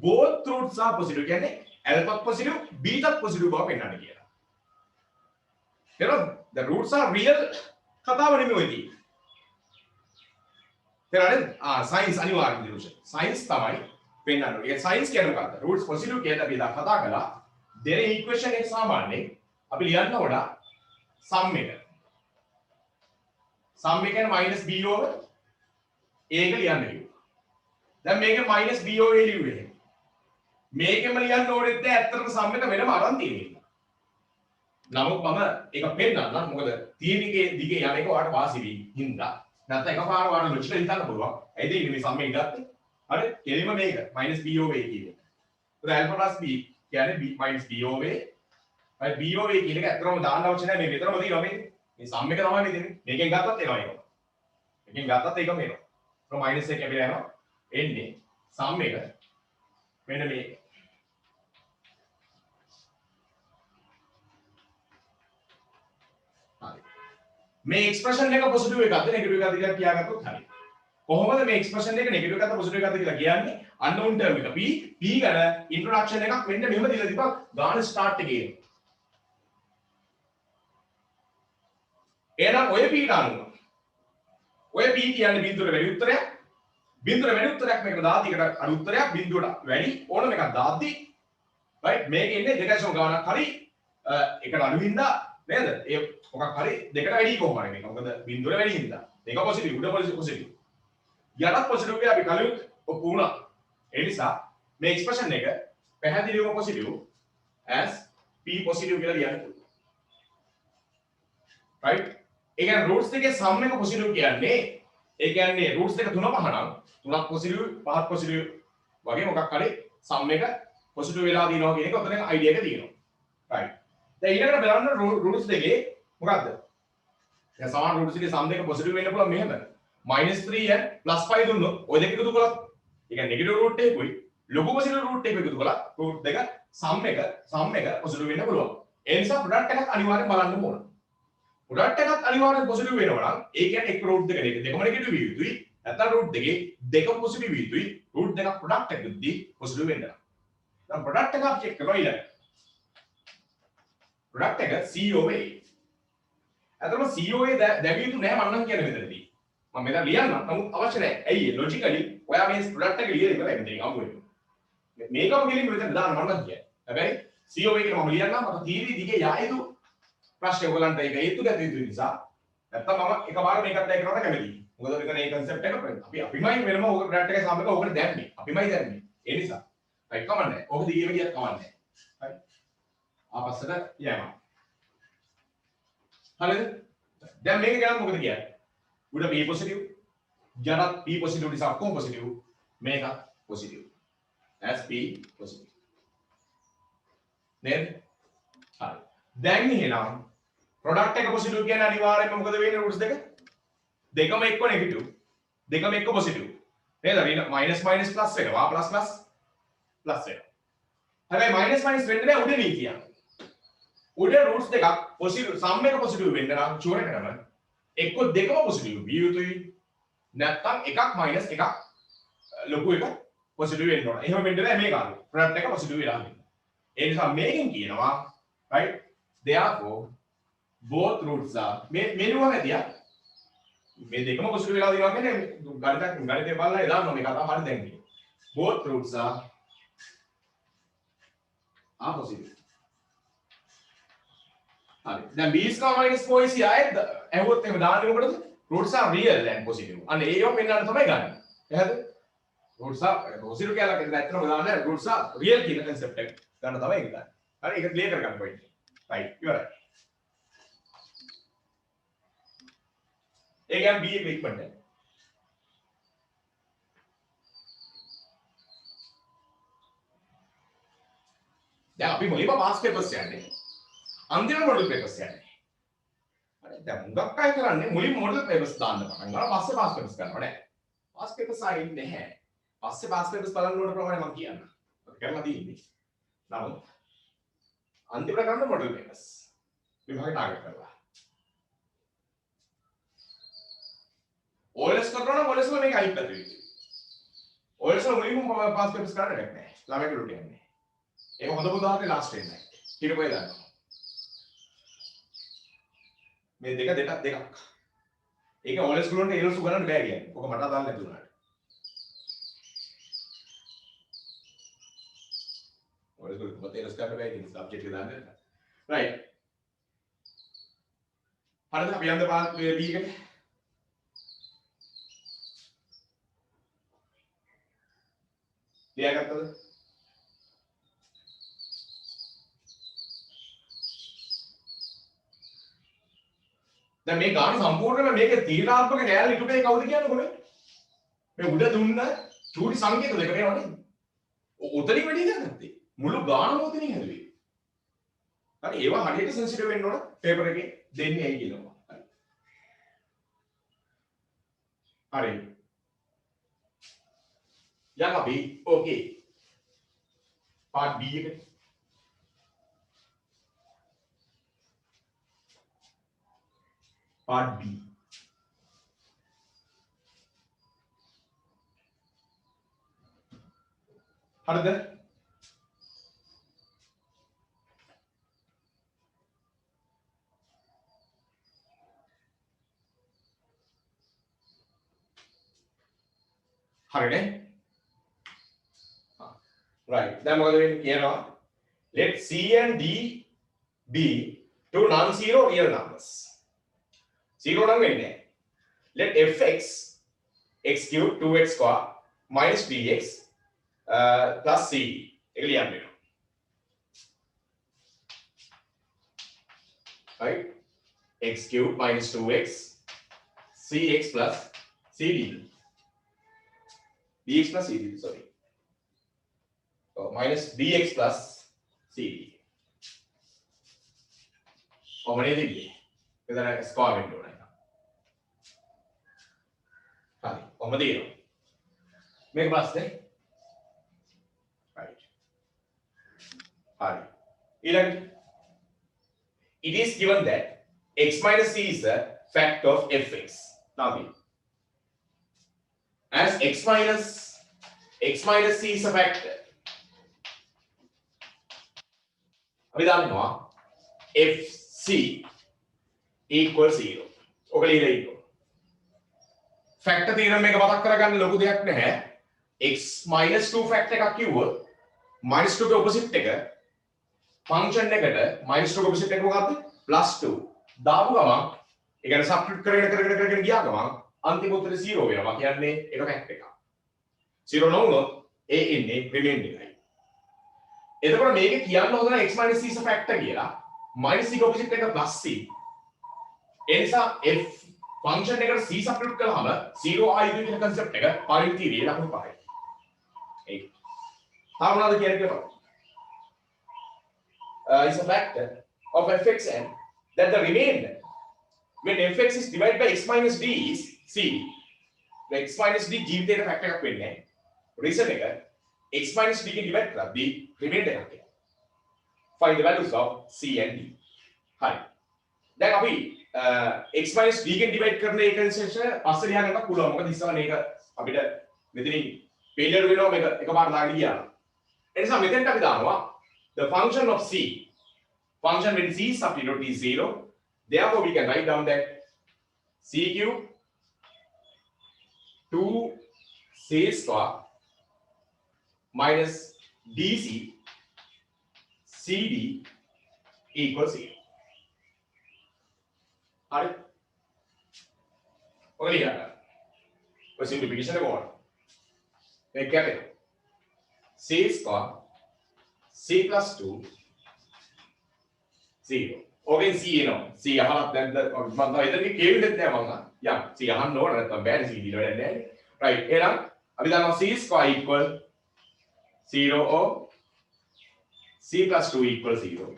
both roots are positive කියන්නේ alpha positive beta positive බව පෙන්වන්න කියලා තේරෙනවද the roots are real කතාව නෙමෙයි ඔය තියෙන්නේ තේරෙනවද science අනිවාර්යයෙන් දිනුෂ science තමයි පෙන්වන්න ඕනේ. ඒ සයින්ස් කියන්නේ මොකක්ද? roots positive කියලා අපි කතා කළා. දෙන ඉක්වේෂන් එක සාමාන්‍යයෙන් අපි ලියන්න ඕන sum එක. sum එක කියන්නේ -b over a එක ලියන්න කිව්වා. දැන් මේකේ -BOA ලිව්වේ. මේකෙම ලියන්න ඕනෙත් නැහැ ඇත්තටම සම් එක වෙනම අරන් තියෙනවා. නමුත් මම ඒක පෙන්නන්නම් මොකද තියෙනකේ දිගේ යන එක ඔයාලට වාසි වෙයි හින්දා. නැත්නම් එකපාර ඔයාලට ලොජිකල් හිතන්න පුළුවන්. ඇයිද මේ සම් එක ගත්තේ? හරි? කෙලිම මේක -BOA කියන්නේ. ඒත් α + b කියන්නේ -BOA. හරි BOA කියන එක ඇත්තටම දාන්න අවශ්‍ය නැහැ මේ විතරම තියෙනවා මේ. මේ සම් එක තමයි මේ දෙන්නේ. මේකෙන් ගත්තත් එනවා ඒක. මේකෙන් ගත්තත් ඒකම එනවා. ඒක -1 කැපිලා යනවා. එන්නේ සම් එක මෙන්න මේ මේ එක්ස්ප්‍රෙෂන් එක පොසිටිව් එකක්ද නෙගටිව් එකක්ද කියලා කියාගත්තොත් හරි. කොහොමද මේ එක්ස්ප්‍රෙෂන් එක නෙගටිව් එකක්ද පොසිටිව් එකක්ද කියලා කියන්නේ? unknown term එක. p ගැන ඉන්ට්‍රොඩක්ෂන් එකක් මෙන්න මෙහෙම දීලා තිබ්බා ගාන ස්ටාර්ට් එකේ. එහෙනම් ඔය p ට අනුව ඔය p කියන්නේ බිඳුවට වැඩි උත්තරයක්. බිඳුවට වැඩි උත්තරයක් මේකට දාද්දි එකට අඩු උත්තරයක් බිඳුවට වැඩි ඕනම එකක් දාද්දි right මේකේ ඉන්නේ 2 ගානක් හරි එකට අඩු හින්දා නේද? ඒ මොකක් හරි දෙකට වැඩි කොහොම හරි මේක. මොකද බිඳුවට වැඩි හින්දා. මේක පොසිටිව් උඩ පොසිටිව්. යටත් පොසිටිව් කියලා අපි කලින් ඔප්පු වුණා. ඒ නිසා මේ එක්ස්ප්‍රෙෂන් එක පැහැදිලිවම පොසිටිව් as p පොසිටිව් කියලා ලියන්න පුළුවන්. right? ඒ කියන්නේ රූට්ස් දෙකේ සම් එක පොසිටිව් කියන්නේ ඒ කියන්නේ රූට්ස් දෙක 3 5 නම් 3ක් පොසිටිව් 5ක් පොසිටිව් වගේ මොකක් හරි සම් එක පොසිටිව් වෙලා දිනවා කියන එක ඔතන අයිඩියා එක තියෙනවා. right? දැන් ඊළඟට බලන්න රූට්ස් දෙකේ මොකද්ද? දැන් සමාන රූට්ස් දෙකේ සම් දෙක පොසිටිව් වෙන්න පුළුවන් මෙහෙම. -3 and +5 දුන්නොත් ඔය දෙක එකතු කළොත් ඒ කියන්නේ නෙගටිව් රූට් එකකුයි ලොකු පොසිටිව් රූට් එකකුයි එකතු කළා රූට් දෙක සම් එක පොසිටිව් වෙන්න පුළුවන්. ඒ නිසා ප්‍රොඩක්ට් එකක් අනිවාර්යෙන් බලන්න ඕන. ප්‍රොඩක්ට් එකක් අනිවාර්යෙන් පොසිටිව් වෙනවා නම් ඒ කියන්නේ එක් රූට් දෙක දෙකම නෙගටිව් විය යුතුයි. නැත්නම් රූට් දෙකේ දෙක පොසිටිව් විය යුතුයි. රූට් දෙකක් ප්‍රොඩක්ට් එකකදී පොසිටිව් වෙන්න. දැන් ප්‍රොඩක්ට් එක චෙක් කරලා ඊළඟ ප්‍රොඩක්ට් එක COA. අතනම COA දැවිය යුතු නෑ මම නම් කියන්නේ මෙතනදී. මම මෙතන ලියන්න නමුත් අවශ්‍ය නැහැ. ඇයි ලොජිකලි ඔයා මේ ප්‍රොඩක්ට් එක ලියලා ඉවරයි මෙතනින් අමු වෙනවා. මේකම ගෙලින් මෙතන දාන්න මම නම් කියන්නේ. හැබැයි COA එක මම ලියන්නම් මට තීරි දිගේ යායුතු ප්‍රශ්නේ ඔයගලන්ට ඒක හේතු ගැත යුතු නිසා නැත්තම් මම එකපාර මේකත් දැක් කරන්න කැමතියි. මොකද මෙතන මේ concept එක අපිමයි වෙනම ඔක ප්‍රොඩක්ට් එකේ සම්බන්ධව ඔකට දැම්මේ. අපිමයි දැම්මේ. ඒ නිසා හරි කමන්නේ. ඔක දිගේම ගියත් කමන්නේ. හරි. ආපස්සට යනවා. හරිද? දැන් මේක ගැන මොකද කියන්නේ? උඩ p පොසිටිව් යටත් p පොසිටිව් නිසා ඔක්කොම පොසිටිව් මේක පොසිටිව් as p පොසිටිව් නේද? හරි. දැන් එහෙනම් ප්‍රොඩක්ට් එක පොසිටිව් කියන්නේ අනිවාර්යයෙන්ම මොකද වෙන්නේ රූට්ස් දෙක? දෙකම එක්ක නෙගටිව්. දෙකම එක්ක පොසිටිව්. නේද? මයිනස් මයිනස් ප්ලස් වෙනවා. ප්ලස් ප්ලස් ප්ලස් වෙනවා. හැබැයි මයිනස් මයිනස් වෙන්නේ නැහැ උඩ නේ කියන්නේ. උඩ රූට්ස් දෙකක් පොසිටිව් සම් එක පොසිටිව් වෙන්න නම් ෂුවර් එකටම එක්ක දෙකම පොසිටිව් විය යුතුයි. නැත්නම් එකක් මයිනස් එකක් ලොකු එකක් පොසිටිව් වෙන්න ඕන. එහෙම වෙන්න බෑ මේක අරගෙන. ප්‍රොඩක්ට් එක පොසිටිව් වෙලා ඉන්න. ඒ නිසා මේකෙන් කියනවා right therefore both roots are මෙනුව හැදියා මේ දෙකම පොසිටිව් වෙලා දිනවා කියන්නේ ගණිතය බලලා දාන්න මේ කතාව හරි දැන් කියන්නේ. both roots are positive. හරි. දැන් b is minus 4 is ආයෙත් ඇහුවොත් එහෙම දාන්නේ මොකටද? roots are real and positive. අන්න ඒව පෙන්නන්න තමයි ගන්න. එහෙද? roots are positive කියලා කියන ඇත්තටම දාන්නේ roots are real කියන concept එක ගන්න තමයි ඒක ගන්න. හරි ඒක ක්ලියර් කරගන්න point. right. ඉවරයි. ඒ කියන්නේ b එක ඉක්මනට. දැන් අපි මුලින්ම past papers යන්නේ. අන්තිම model papers යන්නේ. හරි දැන් මුගක් අය කරන්නේ මුලින් model papers දාන්න පටන් ගන්නවා පස්සේ past papers කරනවා නෑ. past papers ආයේ නැහැ. පස්සේ past papers බලන්න ඕන ප්‍රමාණය මම කියන්න. ඔක කරලා තියෙන්නේ. නමුත් අන්තිමට කරන්න model papers. විභාගේ ටාගට් කරලා. OLS කරනවා නම් OLS වල මේක අනිත් පැත්තට වෙයි. OLS වල මුලින්ම past papers කරන්න දෙයක් නෑ. ළමයිට රුටි යන්නේ. ඒක හොඳ උදාහරණේ last වෙන්නේ. ඊට පස්සේ දාන්න. මේ දෙක දෙකක්. ඒක OLS ගුණන්ට ඒලස් උගන්නන්න බෑ කියන්නේ. ඔක මට අදාළ නැති උනාට. OLS ගුණ මත ඒලස් ගන්න බෑ කියන සබ්ජෙක්ට් එක දාන්න. right. හරිද අපි යන්න පාස් B එකට. ලියාගත්තද? දැන් මේ ගාන සම්පූර්ණයෙන්ම මේක තීරණාත්මක නෑල ඉටුකේ කවුද කියන්නේ කොහේ? මේ උඩ දුන්න චූටි සංකේත දෙක මේවා නේද? උතලින් වැඩි ගන්නත්තේ. මුළු ගානම උතලින් හැදුවේ. හරි ඒවා හරියට සෙන්සිටිව් වෙන්න ඕන පේපර් එකේ දෙන්නේ ඇයි කියනවා. හරි. යන්න අපි ඕකේ. පාර්ට් B එකට. Part B. හරිද? හරිනේ? right. දැන් මොකද වෙන්නේ කියනවා? Let C and D be two non-zero real numbers. 0 නම් වෙන්නේ නැහැ. Let fx x cube 2x square minus dx plus c එක ලියන්න වෙනවා. right? x cube minus 2x cx plus cd. dx plus cd sorry. So minus dx plus cd. කොහොමද ඉන්නේ? එතන square වෙන්න ඕනේ. හරි කොහොමද තියෙනවා මේක ප්‍රශ්නේ right හරි ඊළඟට it is given that x minus c is a fact of fx now as x minus c is a factor අපි දන්නවා fc equals 0 ඔක ලියලා ඉන්නවා factor theorem එක මතක් කරගන්න ලොකු දෙයක් නැහැ. x minus 2 factor එකක් කිව්වොත් minus 2 ගේ opposite එක function එකට minus 2 ගේ opposite එක මොකක්ද? plus 2. දාපු ගමන් ඒ කියන්නේ substitute කරගෙන ගියා ගමන් අන්තිම උත්තරේ 0 වෙනවා. කියන්නේ ඒක fact එකක්. 0 නොවුනොත් ඒ එන්නේ remaining එකයි. එතකොට මේක කියන්න හොඳ x minus c is a factor කියලා. minus c ගේ opposite එක plus c. ඒ නිසා f function එකට c substitute කළාම 0 ආයුධ කියන concept එක පරිණත තීරියේ ලකුණු පහයි. ඒක. තාම මොනවද කියන්නේ කියලා බලන්න. Is a factor of fx and that the remainder when fx is divided by x minus d is c. The x minus d ජීවිතේට factor එකක් වෙන්නේ නැහැ. reason එක x minus d ගෙන් divide කරලා d remainder එකක් එනවා. Find the values of c and d. හරි. දැන් අපි x minus d ගෙන් divide කරන එක විශේෂ පස්සේ ලියා ගන්නත් පුළුවන්. මොකද ඉස්සෙල්ලා මේක අපිට මෙතනින් failure වෙනවා මේක එකපාරට දාගෙන ගියා. ඒ නිසා මෙතෙන්ට අපි දානවා the function of c. Function when c is substituted is 0. Therefore we can write down that c cube 2c square minus dc cd equals 0. හරි ඔය ලියන්න ඔය සිම්ප්ලිෆිකේෂන් එක ඕන මේක කැපේ c square c plus 2 0 ඔගෙන් c එනවා c අහලත් නැද්ද මම තා එතනදී කියවෙන්නේ නැහැ මම යම් c අහන්න ඕන නැත්නම් බෑනේ c දිල වැඩක් නැහැ right එහෙනම් අපි දන්නවා c square equal 0 or c plus 2 equals 0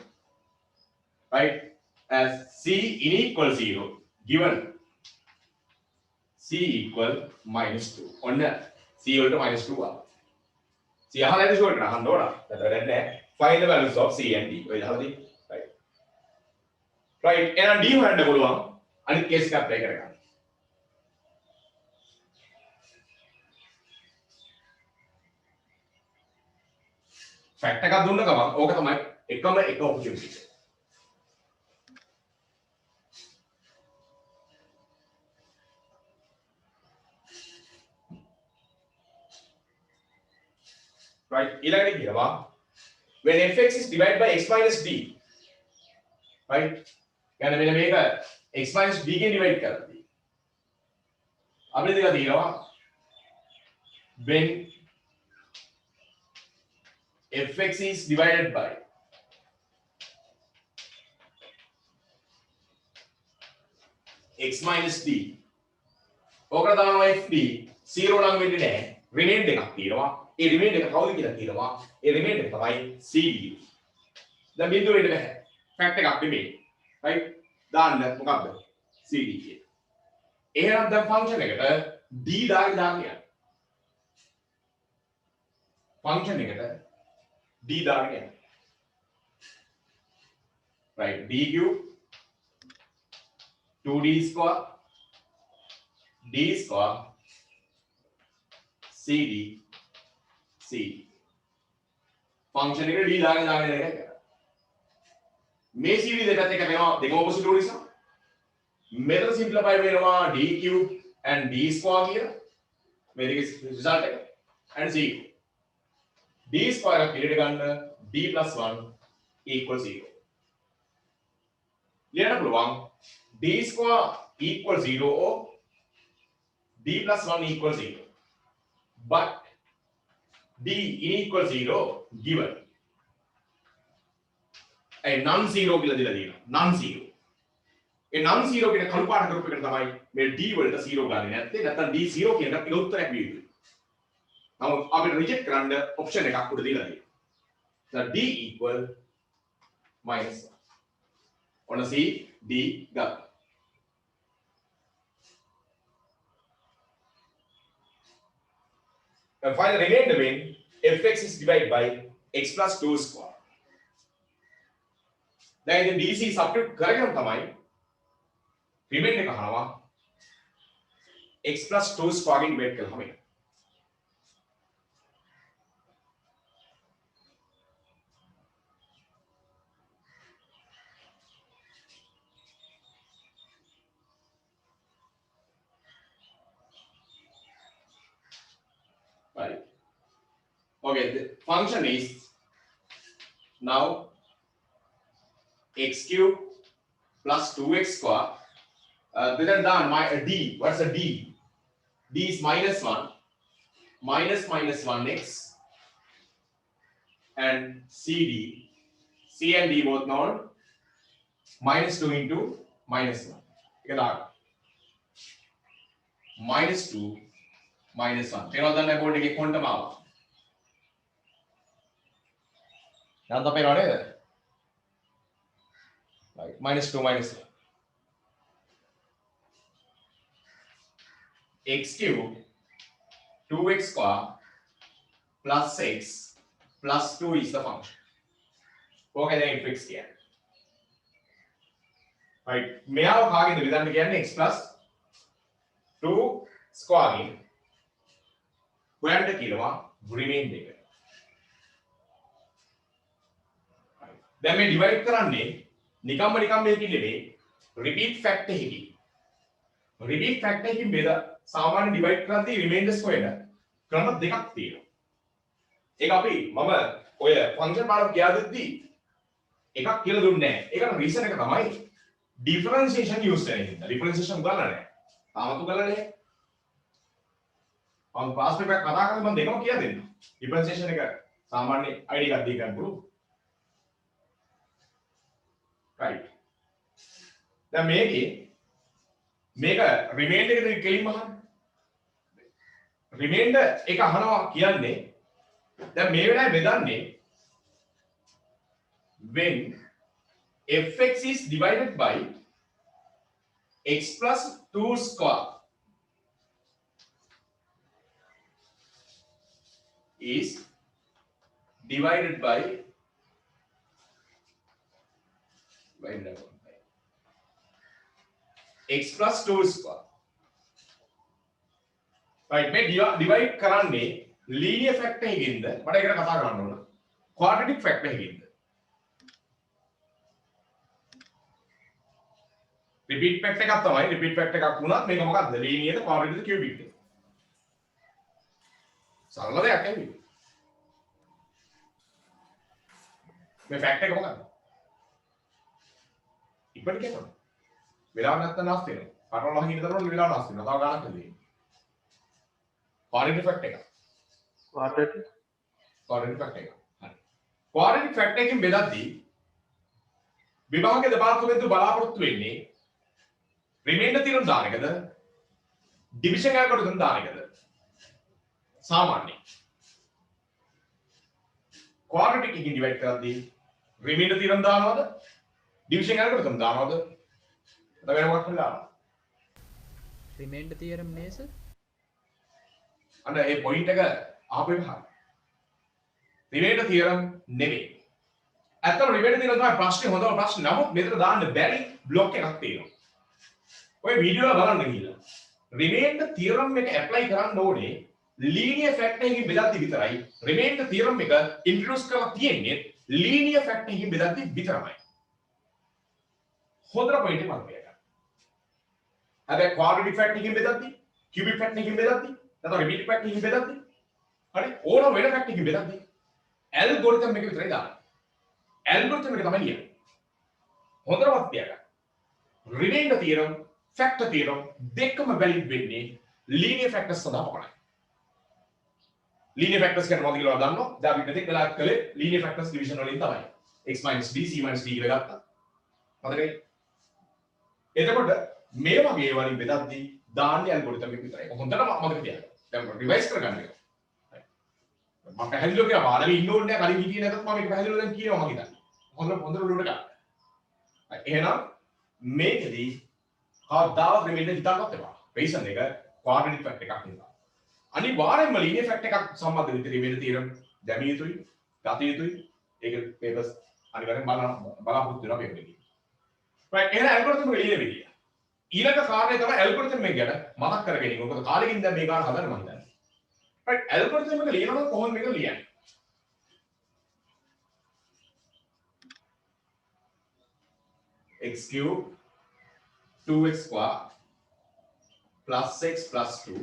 right as c in equal 0 given c equal minus 2 ඔන්න c වලට minus 2 ආවා c අහලා ඉතින් ෂෝට් කරා අහන්න ඕන නැත්නම් වැඩක් නැහැ find the values of c and d ඔය දාලා තියෙන්නේ right right එහෙනම් d හොයන්න පුළුවන් අනිත් කේස් එක ඇප්ලයි කරගන්න ෆැක්ට් එකක් දුන්න ගමන් ඕක තමයි එකම එක ඔපචුනිටි එක right ඊළඟට කියනවා when fx is divided by x minus d right يعني මෙන්න මේක x minus d ගෙන් divide කරද්දී අපිට දෙක තියෙනවා when fx is divided by x minus d. ඕකට දානවා fd 0 නම් වෙන්නේ නැහැ. රිමේන්ඩර් එකක් තියෙනවා. ඒ රිමේන්ඩර් එක කවුද කියලා කියනවා. ඒ රිමේන්ඩර් එක තමයි cd. දැන් බිඳුව වෙන්න බෑ. ෆැක්ට් එකක් නෙමෙයි. right? දාන්න මොකක්ද? cd කියන. එහෙනම් දැන් ෆන්ක්ෂන් එකට d දාගෙන යන්න. ෆන්ක්ෂන් එකට d දාගෙන යන්න. right? d cube 2d square d square cd cd function එකට d දාගෙන එක. මේ cd දෙකත් එක වෙනවා දෙකම ඔපොසිට් රූල් නිසා. මෙතන සිම්ප්ලිෆයි වෙනවා d cube and d square කියලා. මේ දෙකේ රිසල්ට් එක and c d square එක පිළිට ගන්න d plus 1 equals 0. ලියන්න පුළුවන් d square equals 0 or d plus 1 equals 0. But d equals 0 given a non-zero කියලා දීලා තියෙනවා. non-zero. ඒ non-zero කියන කළු පාට කරපු එකට තමයි මේ d වලට 0 ගන්නේ නැත්තේ. නැත්නම් d 0 කියන එක උත්තරයක් විය යුතුයි. නමුත් අපිට රිජෙක්ට් කරන්න ඔප්ෂන් එකක් උඩ දීලා තියෙනවා. so d equal minus 1. ඔන්න c d ගත්තා. And find the remainder when fx is divided by x plus 2 square. දැන් ඉතින් dc substitute කරගෙන තමයි remainder එක අහනවා x plus 2 square ගෙන් divide කළාම එන. Right. Okay, the function is now x cube plus 2x square. Then down my d. What's a d? D is minus 1. Minus 1x and cd. C and d both known. Minus 2 into minus 1. Get out. Minus 2. minus 1. Pero dan na board එකේ quantum ආවා. දැන් තමයි පේනව නේද? Right, minus 2 minus 1. x cube 2x square plus 6 plus 2 is the function. Okay, then fix here. Right, මෙයාව කාගෙන්ද විදන්න කියන්නේ x plus 2 square ගෙන්. හොයන්න කියනවා remainder එක. දැන් මේ divide කරන්නේ නිකම්ම මේකකින් නෙවෙයි repeat factor එකකින්. repeat factor එකකින් බෙද සාමාන්‍ය divide කරද්දී remainders හොයන ක්‍රම දෙකක් තියෙනවා. ඒක අපි මම ඔය function පාඩම කියලා දෙද්දී එකක් කියලා දුන්නේ නැහැ. ඒකට reason එක තමයි differentiation use කරන එක. differentiation උගන්වලා නැහැ. තාමත් උගන්වලා නැහැ. මම ක්ලාස් එකක් කතා කරලා මම දෙකම කියලා දෙන්නම්. differentiation එක සාමාන්‍ය ID එකක් දී ගන්න පුළුවන්. right. දැන් මේක remainder එකද කෙලින්ම අහන්න. remainder එක අහනවා කියන්නේ දැන් මේ වෙලාවේ බෙදන්නේ when fx is divided by x plus 2 square is divided by x plus 2 square. right, මේ divide කරන්නේ linear factor එකකින්ද මට ඒකට කතා කරන්න ඕන quadratic factor එකකින්ද repeat factor එකක් තමයි repeat factor එකක් වුණත් මේක මොකක්ද linear ද quadratic ද cubic ද සරල දෙයක් නෙවෙයි මේ factor එක මොකක්ද ඉක්මනට කියන්න වෙලාව නැත්නම් නැස් වෙනවා කටවල වහින්න තරම වෙලාව නැස් වෙනවා තව ගානක් නෙවෙයි quadratic factor එක quadratic factor එක හරි quadratic factor එකකින් බෙදද්දී විභාග දෙපාර්තමේන්තුව බලාපොරොත්තු වෙන්නේ රිමේන්ඩර් තියරම් දාන එකද ඩිවිෂන් ඇල්ගොරිතම් දාන එකද සාමාන්‍යයෙන් quadratic එකකින් ඩිවයිඩ් කරද්දී රිමේන්ඩර් තියරම් දානවද ඩිවිෂන් ඇල්ගොරිතම් දානවද නැත්නම් වෙන මොකක්ද දානවද remainder theorem නේ සර් අන්න ඒ පොයින්ට් එක ආපෙම හරි රිමේන්ඩර් තියරම් නෙමෙයි ඇත්තම රිමේන්ඩර් තියරම් තමයි ප්‍රශ්නේ හොඳම ප්‍රශ්නේ නමුත් මෙතන දාන්න බැරි බ්ලොක් එකක් තියෙනවා ඔය වීඩියෝ එක බලන්න ගිහලා රිමේන්ඩර් තියරම් එක ඇප්ලයි කරන්න ඕනේ ලීනියර් ෆැක්ටර් එකකින් බෙදද්දි විතරයි රිමේන්ඩර් තියරම් එක ඉන්ට්‍රොඩියුස් කරලා තියෙන්නේ ලීනියර් ෆැක්ටර් එකකින් බෙදද්දි විතරයි හොඳට පොයින්ට් එක මතක ගන්න හැබැයි quadratic factor එකකින් බෙදද්දි cubic factor එකකින් බෙදද්දි නැත්නම් remainder factor එකකින් බෙදද්දි හරි ඕන වෙන factor එකකින් බෙදද්දි algorithm එක විතරයි දාන්නේ algorithm එක තමයි ලියන්නේ හොඳට මතක තියාගන්න remainder theorem factor theorem දෙකම valid වෙන්නේ linear factors සඳහා පමණයි linear factors කියන මොකද කියලා දන්නවා දැන් අපි මෙතෙක් වෙලා කළේ linear factors division වලින් තමයි x - b c - d කියලා ගත්තා මතකයි එතකොට මේ වගේ වලින් බෙදද්දී දාන්නේ ඇල්ගොරිතම් එක විතරයි. හොඳට මතක තියාගන්න. දැන් රිවයිස් කරගන්න එක. හරි. මම පැහැදිලිව කියනවා පාඩමේ ඉන්න ඕනේ නැහැ කලින් හිටියේ නැත්නම් මම මේක පැහැදිලිව දැන් කියනවා මම හිතන්නේ. හොඳට උඩට ගන්න. හරි. එහෙනම් මේකෙදී කවදාවත් රිමේන්ඩර් හිතන්නත් එපා. රීසන් එක quadratic factor එකක් නෙවෙයි. අනිවාර්යෙන්ම linear factor එකක් සම්බන්ධ වෙච්ච රිමේන්ඩර් තියරම් දැමිය යුතුයි, ගත යුතුයි. ඒක පේපර්ස් අනිවාර්යෙන් බලාපොරොත්තු වෙනවා පේපර් එකේ. right. එහෙනම් ඇල්ගොරිතම් එක ලියන විදිය. ඊළඟ කාර්යය තමයි ඇල්ගොරිතම් එක ගැන මතක් කර ගැනීම. මොකද කාලෙකින් දැන් මේ ගාන හදන්න මම හිතන්නේ. right ඇල්ගොරිතම් එක ලියනකොට කොහොමද මේක ලියන්නේ? x cube 2x square plus x plus 2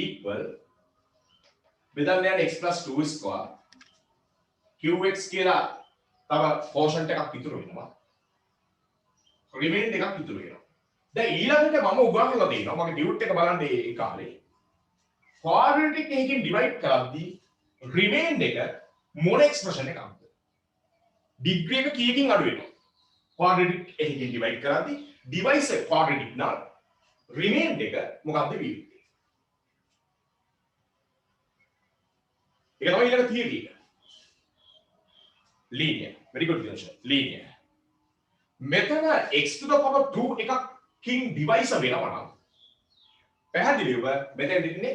equal බෙදන්න යන x plus 2 square qx කියලා තව quotient එකක් ඉතුරු වෙනවා. remainder එකක් ඉතුරු වෙනවා. දැන් ඊළඟට මම උගා කරලා දෙනවා මගේ ඩියුට් එක බලන්න ඒ කාලේ quadratic එකකින් divide කරද්දී remainder එක මොන expression එකක්ද degree එක කීයකින් අඩු වෙනවා quadratic එකකින් divide කරද්දී device එක quadratic නම් remainder එක මොකක්ද වෙන්නේ ඒක තමයි ඊළඟ theory එක linear very good definition linear මෙතන x to the power 2 එකකින් device වෙනවා නම් පැහැදිලිව මෙතන ඉන්නේ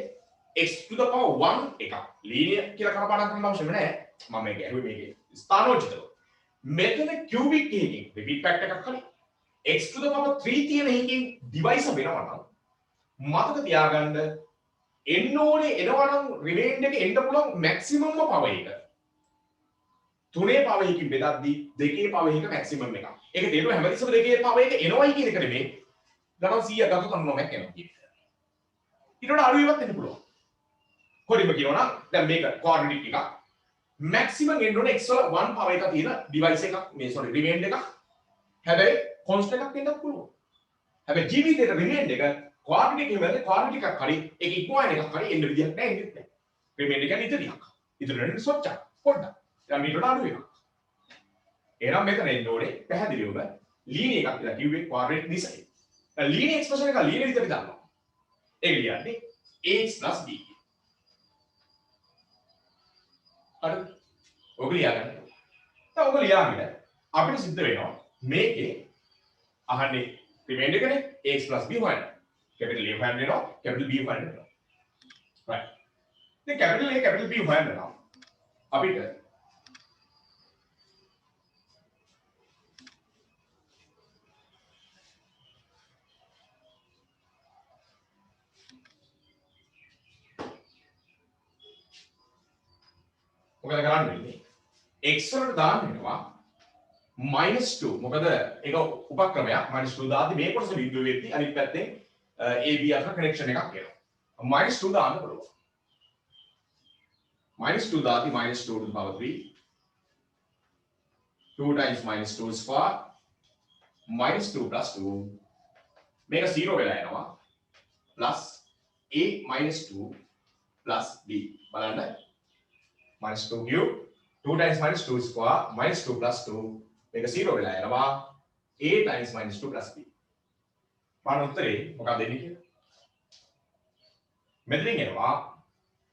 x to the power 1 එකක් linear කියලා කරපාඩම් කරන්න අවශ්‍ය නැහැ මම මේක ඇහුවේ මේකේ ස්ථානෝචිතව මෙතන cubic එකකින් repeat factor එකක් හරි x to the power 3 තියෙන එකකින් device වෙනවා නම් මතක තියාගන්න එන්න ඕනේ එනවා නම් remainder එක එන්න පුළුවන් maximum power එක තුනේ power එකකින් බෙදද්දී දෙකේ power එක maximum එකක් ඒක තේරුම හැමතිස්සෙම දෙකේ power එක එනවයි කියන එක නෙමෙයි ගණන් 100ක් ගත්තොත් අන්න 9ක් එනවා කියන එක ඊට වඩා අඩු එකක් එන්න පුළුවන් කොහොමද කියනවා නම් දැන් මේක quadratic එකක් maximum එන්න ඕනේ x වල 1 power එක තියෙන device එකක් මේ sorry remainder එකක් හැබැයි constant එකක් වෙන්නත් පුළුවන් හැබැයි ජීවිතේට remainder එක quadratic එකේ quadratic එකක් හරි ඒක equine එකක් හරි එන්න විදියක් නැහැ ඉන්නේ නැහැ remainder එක ඉතිරියක් ඉතිරියට සොච්චක් පොඩ්ඩක් දැන් මීට වඩා අඩු එකක් එහෙනම් මෙතන එන්න ඕනේ පැහැදිලිවම linear එකක් කියලා කිව්වේ quadratic නිසා linear expression එක linear විදිහට දානවා ඒක ලියන්නේ ax + b හරිද ඔක ලියාගන්න දැන් ඔක ලියාගෙන අපිට සිද්ධ වෙනවා මේකේ අහන්නේ remainder එකනේ ax + b හොයන්න capital A හොයන්න වෙනවා capital B හොයන්න වෙනවා right දැන් capital A capital B හොයන්න නම් අපිට මොකද කරන්න වෙන්නේ x වලට දාන්න වෙනවා -2 මොකද ඒක උපක්‍රමයක් -2 දාද්දි මේ කොටස බිඳුව වෙද්දි අනිත් පැත්තෙන් AB අතර කනෙක්ෂන් එකක් එනවා -2 දාන්න පුළුවන් -2 දාද්දි -2 to the power 3 2 times -2 square -2 plus 2 මේක 0 වෙලා යනවා plus a -2 plus b බලන්න -2 cube 2 times minus 2 square minus 2 plus 2 මේක 0 වෙලා යනවා a times minus 2 plus b. බලන්න උත්තරේ මොකක්ද එන්නේ කියලා. මෙතනින් එනවා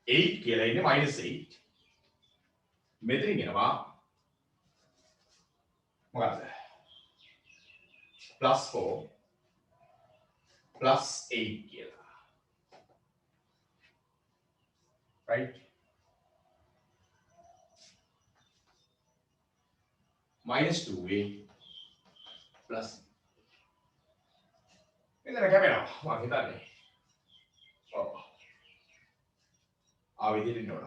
8 කියලා ඉන්නේ -8. මෙතනින් එනවා මොකක්ද? +4 +8 කියලා. right? -2a plus මෙතන කැපෙනවා මම හිතන්නේ. ඔව්. ආ විදිහට ඉන්න ඕන.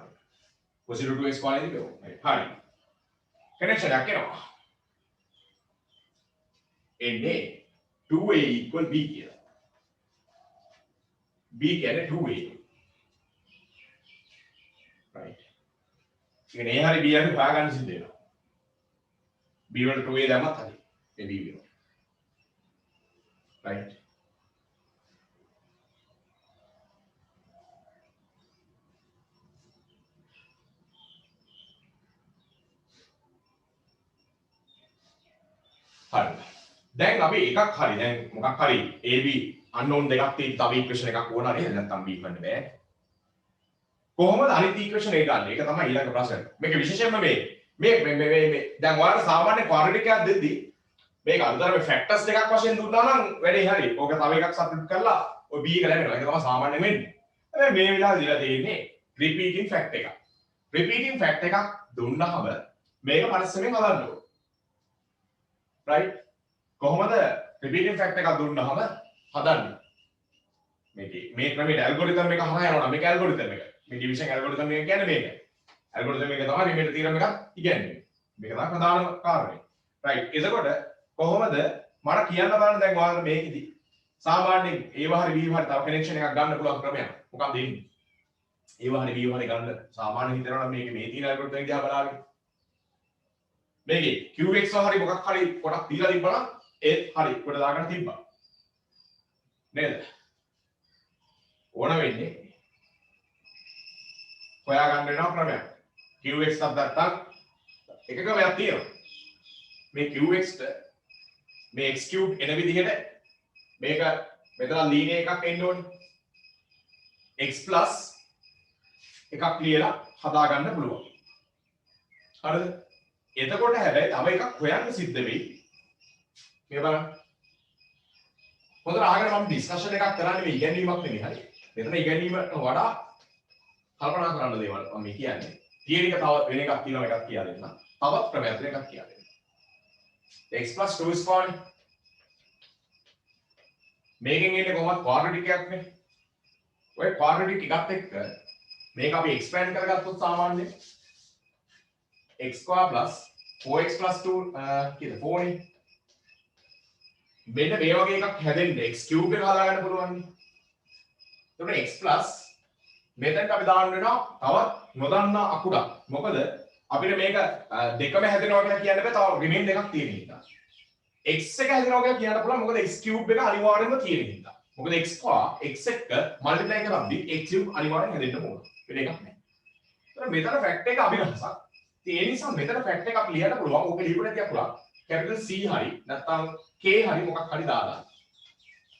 cosine root 2x පාලනයේදී බෙවෝ. හරි. කනෙක්ෂන් එකක් එනවා. එන්නේ 2a equal b කියලා. b කියන්නේ 2a. right. ඉතින් ඒ හරි b හරි හොයාගන්න සිද්ධ වෙනවා. b වලට 2a දැම්මත් හරි. මේ b වෙනවා. right. හරි. දැන් අපි එකක් හරි දැන් මොකක් හරි AB unknown දෙකක් තියෙන තව ඉක්වේෂන් එකක් ඕන හරි නැත්නම් B ගන්න බෑ. කොහොමද අනිත් ඉක්වේෂන් එක ගන්න? ඒක තමයි ඊළඟ ප්‍රශ්නේ. මේක විශේෂයෙන්ම මේ දැන් ඔයාලා සාමාන්‍ය ක්වාඩ්‍රටික් එකක් දෙද්දි මේක අනුතර මේ ෆැක්ටර්ස් දෙකක් වශයෙන් දුන්නා නම් වැඩේ හරි. ඕක තව එකක් සබ්ස්ටිට් කරලා ඔය B එක ලැබෙනවා. ඒක තමයි සාමාන්‍යයෙන් වෙන්නේ. හැබැයි මේ වෙලාවේ දීලා තියෙන්නේ රිපීටින් ෆැක්ට් එකක්. රිපීටින් ෆැක්ට් එකක් දුන්නාම මේක පරිස්සමෙන් හදන්න ඕනේ. right කොහොමද රිපීටින් ෆැක්ට් එකක් දුන්නාම හදන්නේ මේ ක්‍රමයේ ඇල්ගොරිතම් එක හරහා යනවා මේක ඇල්ගොරිතම් එක මේ ඩිවිෂන් ඇල්ගොරිතම් එක කියන්නේ මේක ඇල්ගොරිතම් එක තමයි රිමේන්ඩර් තියරම් එකක් ඉගෙනන්නේ මේක තමයි ප්‍රධානම කාරණේ right එතකොට කොහොමද මට කියන්න බලන්න දැන් ඔයාලට මේකෙදි සාමාන්‍යයෙන් ඒවා හරි බීව හරි තව කනෙක්ෂන් එකක් ගන්න පුළුවන් ක්‍රමයක් මොකක්ද ඉන්නේ ඒවා හරි බීව හරි ගන්න සාමාන්‍ය හිතනවා නම් මේක මේ තියෙන ඇල්ගොරිතම් එක දිහා බලාගෙන මේකේ qx හරි මොකක් හරි කොටක් දීලා තිබ්බනම් ඒත් හරි කොට දාගන්න තිබ්බා නේද ඕන වෙන්නේ හොයාගන්න වෙනවා ක්‍රමයක් qx එකක් දැක්කම එක ක්‍රමයක් තියෙනවා මේ qx ට මේ x³ එන විදිහට මේක මෙතන ලීනියර් එකක් එන්න ඕනේ x+ එකක් ලියලා හදාගන්න පුළුවන් හරිද එතකොට හැබැයි තව එකක් හොයන්න සිද්ධ වෙයි. මේ බලන්න. හොඳට අහගෙන මම ඩිස්කෂන් එකක් කරන්නේ මේ ඉගෙනීමක් නෙමෙයි හරි. මෙතන ඉගෙනීමට වඩා කල්පනා කරන්න දේවල් මම කියන්නේ. තියරි එක තව වෙන එකක් තියෙනවා එකක් කියලා දෙන්න. තවත් ක්‍රමයක් දෙන එකක් කියලා දෙන්න. x + 2 ස්ක්වයර් මේකෙන් එන්නේ කොහොමද ක්වාඩ්‍රටික් එකක් නේ. ඔය ක්වාඩ්‍රටික් එකත් එක්ක මේක අපි එක්ස්පෑන්ඩ් කරගත්තොත් සාමාන්‍යයෙන් x square plus 4x plus 2 කියන 4 නේ මෙන්න මේ වගේ එකක් හැදෙන්න x cube එක හදාගන්න පුළුවන් නේ එතකොට x plus මෙතනට අපි දාන්න වෙනවා තවත් නොදන්නා අකුඩක් මොකද අපිට මේක දෙකම හැදෙනවා කියලා කියන්න බෑ තව රිමේන් දෙකක් තියෙන නිසා x එක හැදෙනවා කියලා කියන්න පුළුවන් මොකද x cube එක අනිවාර්යයෙන්ම තියෙන නිසා මොකද x square x එක මල්ටිප්ලයි කරද්දී x cube අනිවාර්යෙන් හැදෙන්න ඕන වෙන එකක් නෑ එතකොට මෙතන ෆැක්ට් එක අභිරහසක් ඒ නිසා මෙතන ෆැක්ට් එකක් ලියන්න පුළුවන්. ඕක ලියපු නැති අපුණා. කැපිටල් C හරි නැත්නම් K හරි මොකක් හරි දාලා.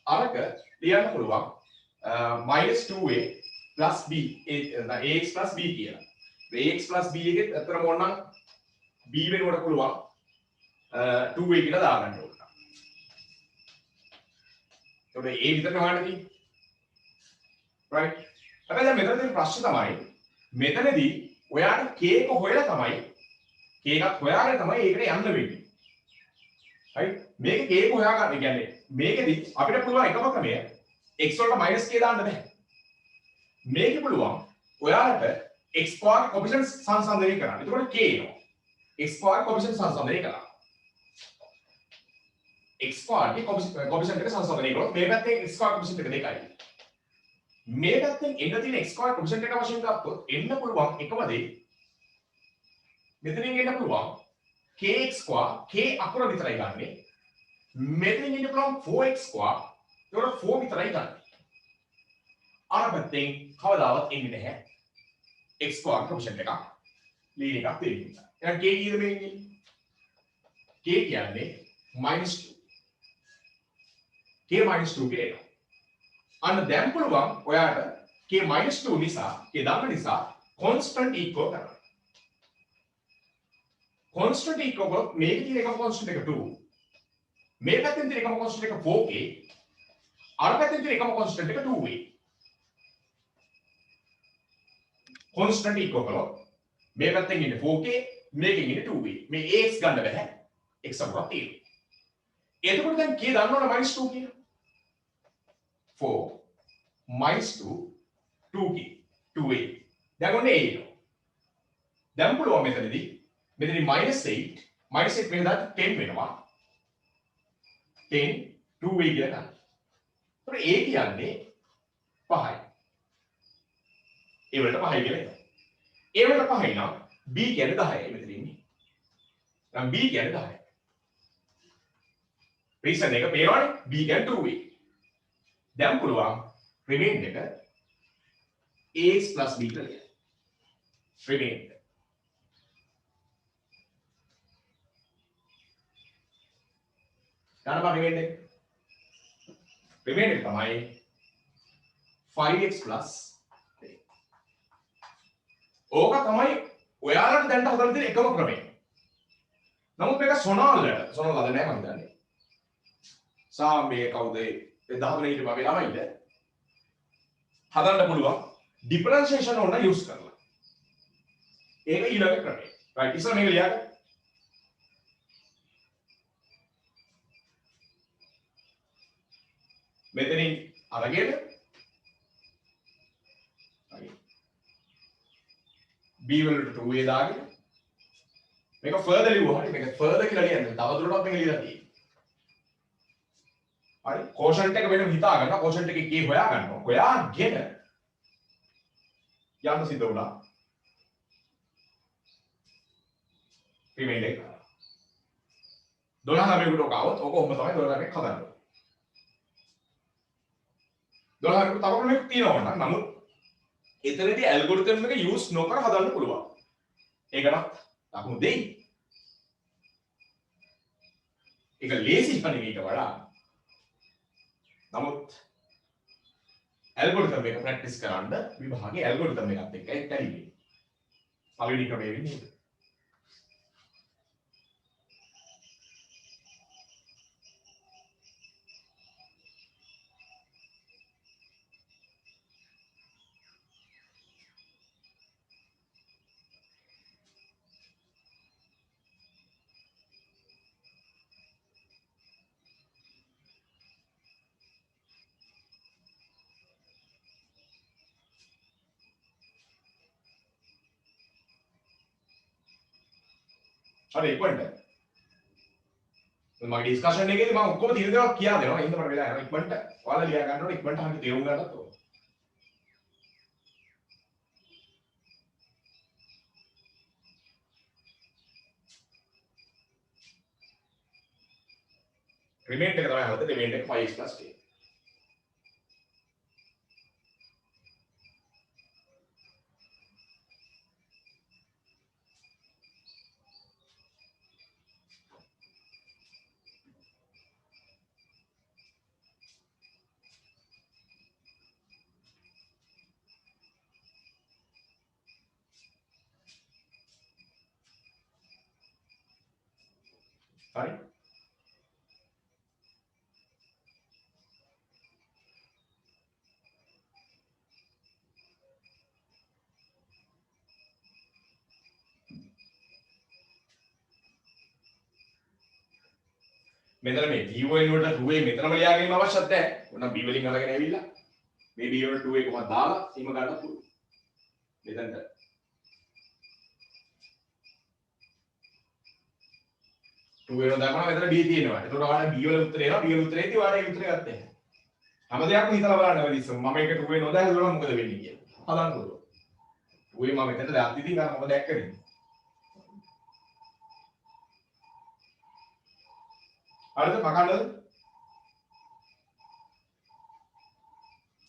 අරක ලියන්න පුළුවන් -2a + b ax + b කියලා. ax + b එකෙත් අතරම ඕනනම් b වෙනුවට පුළුවන් 2a කියලා දාගන්න ඕන. ඒකට a විතර ගන්න තියෙන්නේ. right. හැබැයි දැන් මෙතන තියෙන ප්‍රශ්නේ තමයි මෙතනදී ඔයාට k එක හොයලා තමයි k එකක් හොයාගෙන තමයි ඒකට යන්න වෙන්නේ. right මේක k එක හොයාගන්න කියන්නේ මේකෙදි අපිට පුළුවන් එකම ක්‍රමය x වලට -k දාන්න බෑ. මේකේ පුළුවන් ඔයාලට x ස්ක්වයර් කොෆිෂියන්ට් සංසන්දනය කරන්න. එතකොට k එනවා. x ස්ක්වයර් කොෆිෂියන්ට් සංසන්දනය කරා. x ස්ක්වයර් ගේ කොෆිෂියන්ට් එක සංසන්දනය කරොත් මේ පැත්තේ x ස්ක්වයර් කොෆිෂියන්ට් එක 2යි. මේ පැත්තෙන් එන්න තියෙන x ස්ක්වයර් කොෆිෂියන්ට් එක වශයෙන් ගත්තොත් එන්න පුළුවන් එකම දේ මෙතනින් එන්න පුළුවන් kx ස්ක්වයර් k අකුර විතරයි ගන්නෙ මෙතනින් එන්න පුළුවන් 4x ස්ක්වයර් ඒකට 4 විතරයි ගන්නෙ අර පැත්තෙන් කවදාවත් එන්නේ නැහැ x ස්ක්වයර් කොෆිෂියන්ට් එක ලීන් එකක් තියෙන නිසා. එහෙනම් k කීයද මේකේ? k කියන්නේ -2. k -2 කියලා. අන්න දැන් පුළුවන් ඔයාට k -2 නිසා k දන්න නිසා constant equal කරන්න. constant equal කරොත් මේකේ තියෙන එකම constant එක 2. මේ පැත්තෙන් තියෙන එකම constant එක 4k. අර පැත්තෙන් තියෙන එකම constant එක 2a. constant equal කරොත් මේ පැත්තෙන් ඉන්නේ 4k මේකෙන් ඉන්නේ 2a. මේ ax ගන්න බෑ. x අපරක් තියෙනවා. එතකොට දැන් k දන්නවනේ -2 කියලා. 4 -2 2k 2a. දැන් ඔන්න a එනවා. දැන් පුළුවන් මෙතනදී -8 මෙහෙම දාලා 10 වෙනවා. 10 2a කියලා ගන්න. ඒතකොට a කියන්නේ 5යි. a වලට 5යි කියලා එනවා. a වලට 5යි නම් b කියන්නේ 10යි මෙතන ඉන්නේ. නම් b කියන්නේ 10යි. රීසන් එක පේනවනේ b කියන්නේ 2a. දැන් පුළුවන් රිමේන් එක ax b කියලා ලියන්න. රිමේන් එක. ගන්න බා රිමේන් එක. රිමේන් එක තමයි 5x 3. ඕක තමයි ඔයාලට දැන් හදලා තියෙන එකම ක්‍රමය. නමුත් මේක සොනාල් අද නෑ මම දන්නේ. සාමයේ කවුද 10 වෙනි ඉතින් මගේ ළමයිද හදන්න පුළුවන් ඩිෆරන්ෂියේෂන් ඕන යූස් කරලා. ඒක ඊළඟ ක්‍රමය. රයිට් ඉතින් මේක ලියන්න. මෙතනින් අරගෙන b වලට 2a දාගෙන මේක ෆර්දර් ලියුවා. හරි මේක ෆර්දර් කියලා ලියන්න. තවදුරටත් මේක ලියලා තියෙනවා. හරි quotient එක වෙනම හිතා ගන්නවා. quotient එකේ k හොයා ගන්නවා. හොයාගෙන යන්න සිද්ධ වුණා. රිමේන්ඩර් එක 12 ළමයෙකුට ඔක આવොත් ඕක ඔබ තමයි 12 ළමයෙක් හදන්න. 12 ළමයෙකුට තව ක්‍රමයක් තියෙනවා නම් නමුත් එතනදී ඇල්ගොරිතම් එක යූස් නොකර හදන්න පුළුවන්. ඒකටත් ලකුණු දෙයි. ඒක ලේසි නෙවෙයි ඊට වඩා. නමුත් ඇල්ගොරිතම් එක ප්‍රැක්ටිස් කරන්න විභාගයේ ඇල්ගොරිතම් එකත් එක්ක එක්කයි. පළවෙනි ක්‍රමයේ වෙන්නේ. හරි ඉක්මනට මගේ ඩිස්කෂන් එකේදී මම ඔක්කොම තීර දේවල් කියා දෙනවා. එහෙනම් මට වෙලා යනවා ඉක්මනට. ඔයාලා ලියා ගන්න ඕනේ ඉක්මනට අහන්න තේරුම් ගන්නත් ඕනේ. රිමේන්ඩ් එක තමයි හදන්නේ. රිමේන්ඩ් එක 5x + 10. හරි මෙතන මේ b වලට 2a මෙතනම ලියා ගැනීම අවශ්‍යත් නැහැ. ඕනම් b වලින් අරගෙන ඇවිල්ලා මේ b වලට 2a කොහොමද දාලා සීම ගන්නත් පුළුවන්. මෙතනට 2 වෙනව දානවා මෙතන b තියෙනවා. ඒතකොට ඔයාලා b වල උත්තරේ එනවා. b වල උත්තරේදී ඔයාලා ඒ උත්තරේ ගත්තේ නැහැ. හැම දෙයක්ම හිතලා බලන්න වෙයි ඉස්සෙම. මම ඒක 2 වෙනව දාලා හදුවම මොකද වෙන්නේ කියලා. හදන්න ඕන. 2 මම මෙතනට දාත් ඉතින් අර මොකද දැක් කරන්නේ. හරිද මකන්නද?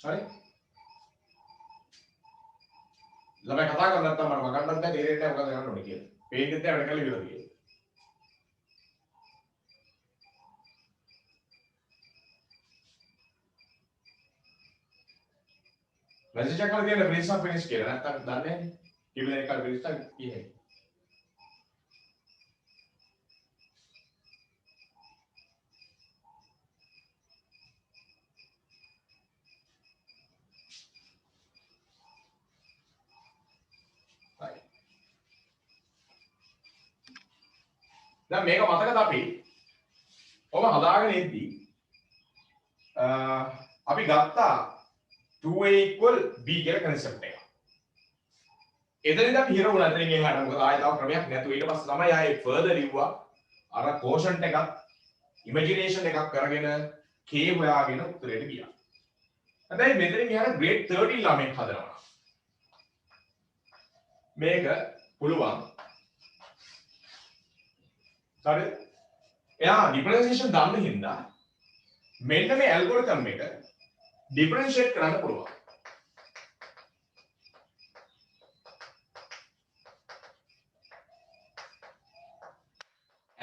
හරි ළමයි කතා කරන්නේ නැත්නම් මට වගන්නත් නැහැ තේරෙන්නේ නැහැ මොකද කරන්න ඕනේ කියලා. පේන්නේ නැහැ වැඩ කරලා ඉවරද කියලා. මැසේජ් එකක් කරලා තියෙන finish and finish කියලා නැත්නම් දන්නේ නැහැ නේ. කීප දෙනෙක් අර finish එක කියේ. දැන් මේක මතකද අපි ඔබ හදාගෙන ඉද්දී අපි ගත්තා 2a equal b කියලා concept එක. එතනදී අපි හිර වුණා එතනින් එහාට මොකද ආයෙ තව ක්‍රමයක් නැතුව ඊට පස්සේ තමයි ආයෙ further ඉවුවා අර quotient එකක් imagination එකක් කරගෙන k හොයාගෙන උත්තරයට ගියා. හැබැයි මෙතනින් එහාට grade 13 ළමෙක් හදනවා. මේක පුළුවන් හරි එයා differentiation දන්න හින්දා මෙන්න මේ algorithm එක differentiate කරන්න පුළුවන්.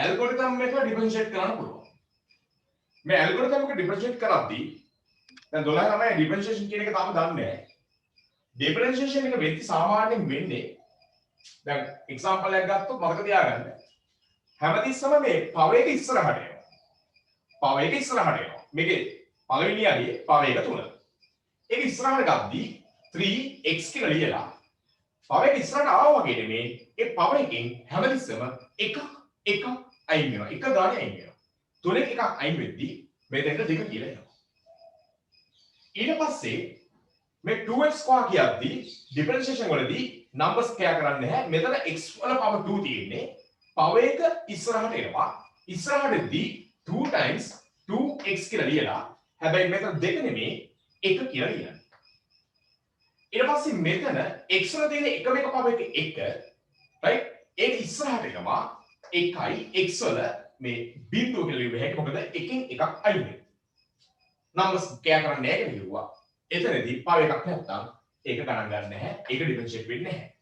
algorithm එක differentiate කරන්න පුළුවන්. මේ algorithm එක differentiate කරද්දී දැන් 12 ළමයි differentiation කියන එක තාම දන්නේ නැහැ. differentiation එක වෙද්දි සාමාන්‍යයෙන් වෙන්නේ දැන් example එකක් ගත්තොත් මතක තියාගන්න. හැමතිස්සම මේ පව එක ඉස්සරහට එනවා. පව එක ඉස්සරහට එනවා. මේකේ පළවෙනි අඩියේ පව එක 3. ඒක ඉස්සරහට ගද්දී 3x කියලා ලියලා පව එක ඉස්සරහට ආවා වගේ නෙමේ. ඒ පව එකෙන් හැමතිස්සම එකක් අයින් වෙනවා. එක ගානේ අයින් වෙනවා. 3 එකක් අයින් වෙද්දී මේ දෙක කියලා එනවා. ඊට පස්සේ මේ 2x කියද්දී differentiation වලදී numbers කෑ කරන්නේ නැහැ. මෙතන x වල power 2 තියෙන්නේ. පව එක ඉස්සරහට එනවා. ඉස්සරහටදී 2 times 2x කියලා ලියලා හැබැයි මෙතන දෙක නෙමේ එක කියලා ලියන්නේ. ඊට පස්සේ මෙතන x වල තියෙන එකම එක පව එක 1 right ඒක ඉස්සරහට එනවා 1යි x වල මේ බිඳුව කියලා ලියුවේ හැටි මොකද එකෙන් එකක් අයින් වෙනවා. numbers කෑ කරන්නේ නැහැ කියලා ලියුවා. එතනදී පව එකක් නැත්තම් ඒක ගණන් ගන්න නැහැ. ඒක differentiate වෙන්නේ නැහැ.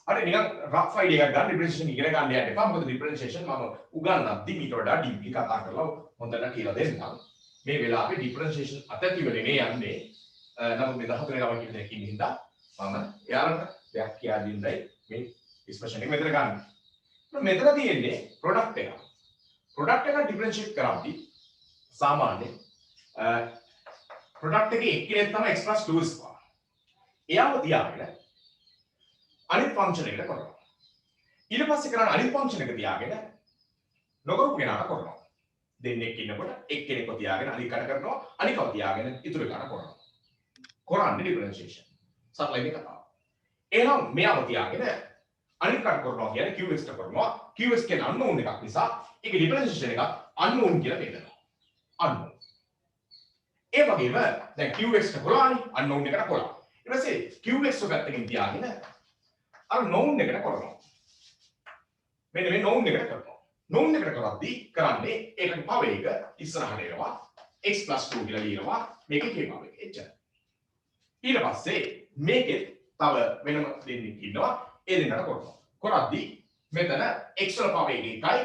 හරි නිකන් rough idea එකක් ගන්න differentiation ඉගෙන ගන්න යන්න එපා. මොකද differentiation මම උගන්වද්දි මීට වඩා deeply කතා කරලා හොඳට කියලා දෙන්නම්. මේ වෙලාවේ differentiation අතතිවලේ මේ යන්නේ. නමුත් මේ 14 ළමයි කියන දෙයක් ඉන්න හින්දා මම එයාලට දෙයක් කියලා දෙන්නයි මේ expression එක මෙතන ගන්න. මෙතන තියෙන්නේ product එක. product එක differentiate කරද්දී සාමාන්‍ය product එකේ එක්කෙනෙක් තමයි x + 2 ස්ක්වයර්. එයාව තියාගෙන අනිත් ෆන්ක්ෂන් එකට කරනවා. ඊට පස්සේ කරන්නේ අනිත් ෆන්ක්ෂන් එක තියාගෙන නොකරපු කෙනාට කරනවා. දෙන්නෙක් ඉන්නකොට එක්කෙනෙක්ව තියාගෙන අනිකට කරනවා අනිකව තියාගෙන ඉතුරු එකට කරනවා. කරන්නේ differentiation. සරලයි මේ කතාව. එහෙනම් මෙයාව තියාගෙන අනිකට කරනවා කියන්නේ qx ට කරනවා. qx කියන unknown එකක් නිසා ඒක differentiation එකක් unknown කියලා පෙන්නනවා. unknown. ඒ වගේම දැන් qx ට කරානේ unknown එකට කරා. ඊට පස්සේ qx පැත්තකින් තියාගෙන අර known එකට කරනවා. මෙන්න මේ known එකට කරනවා. known එකට කරද්දී කරන්නේ ඒකට පව එක ඉස්සරහට එනවා. x + 2 කියලා ලියනවා. මේකේ k පව එක. එච්චරයි. ඊට පස්සේ මේකේ තව වෙනම දෙන්නෙක් ඉන්නවා. ඒ දෙන්නට කරනවා. කරද්දී මෙතන x වල පව එක 1යි.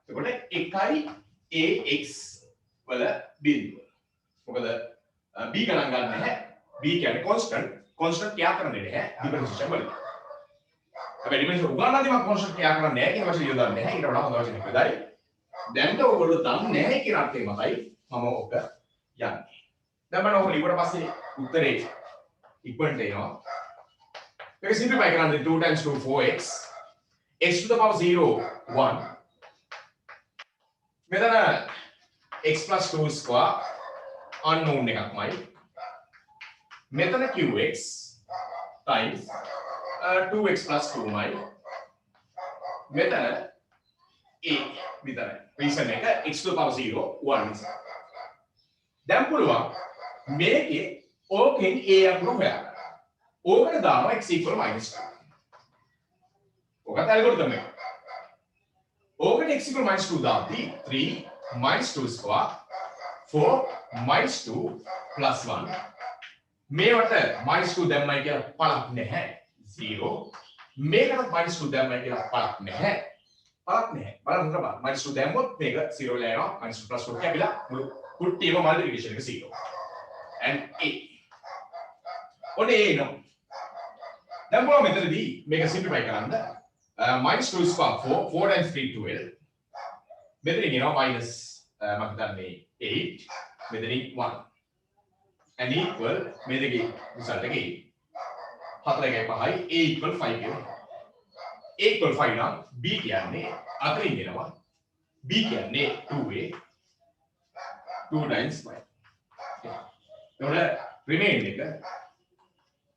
එතකොට 1යි ax වල බිඳුව. මොකද b ගණන් ගන්න නැහැ. b කියන්නේ constant කියා කරන්නේ නැහැ. differentiation වලදී. හැබැයි ඩිමෙන්ෂන් උගන්වන්නදී මම කොන්සෙප්ට් කියා කරන්නේ නැහැ කියන වචනේ යොදන්නේ නැහැ. ඊට වඩා හොඳ වචනයක් වෙදායි. දැන්ට ඔයගොල්ලෝ දන්නේ නැහැ කියන අර්ථය මතයි මම ඔක යන්නේ. දැන් බලන්න ඔක ලිව්වට පස්සේ උත්තරේ ඉක්මනට එනවා. මේක සිම්ප්ලිෆයි කරන්නේ 2 times 2 4x x to the power 0 1 මෙතන x + 2 ස්ක්වයර් unknown එකක්මයි. මෙතන qx times 2x + 2යි. මෙතන a විතරයි. රීසන් එක x to the power 0 1 නිසා. දැන් පුළුවන් මේකේ ඕකෙන් a අකුර හොයාගන්න. ඕකට දානවා x = -2. ඔකට ඇල්ගොරිතම් එක. ඕකට x = -2 දාද්දී 3 - 2 ස්ක්වයර් 4 - 2 + 1 මේවට -2 දැම්මයි කියලා පළක් නැහැ 0 මේකට -2 දැම්මයි කියලා පළක් නැහැ බලන්න බලන්න -2 දැම්මොත් මේක 0 වෙලා යනවා -2 plus 4 කැපිලා මුළු කුට්ටියම මල්ටිප්ලිකේෂන් එක 0 and a ඔන්න a එනවා දැන් බලමු මෙතනදී මේක සිම්ප්ලිෆයි කරන්න -2 square 4 times 3 12 මෙතනින් එනවා minus මම හිතන්නේ 8 මෙතනින් 1 and equal මේ දෙකේ result එක 8 4 එකයි 5යි a equal 5 කියනවා a equal 5 නම් b කියන්නේ අතරින් එනවා b කියන්නේ 2a 2 times 5 එතකොට remain එක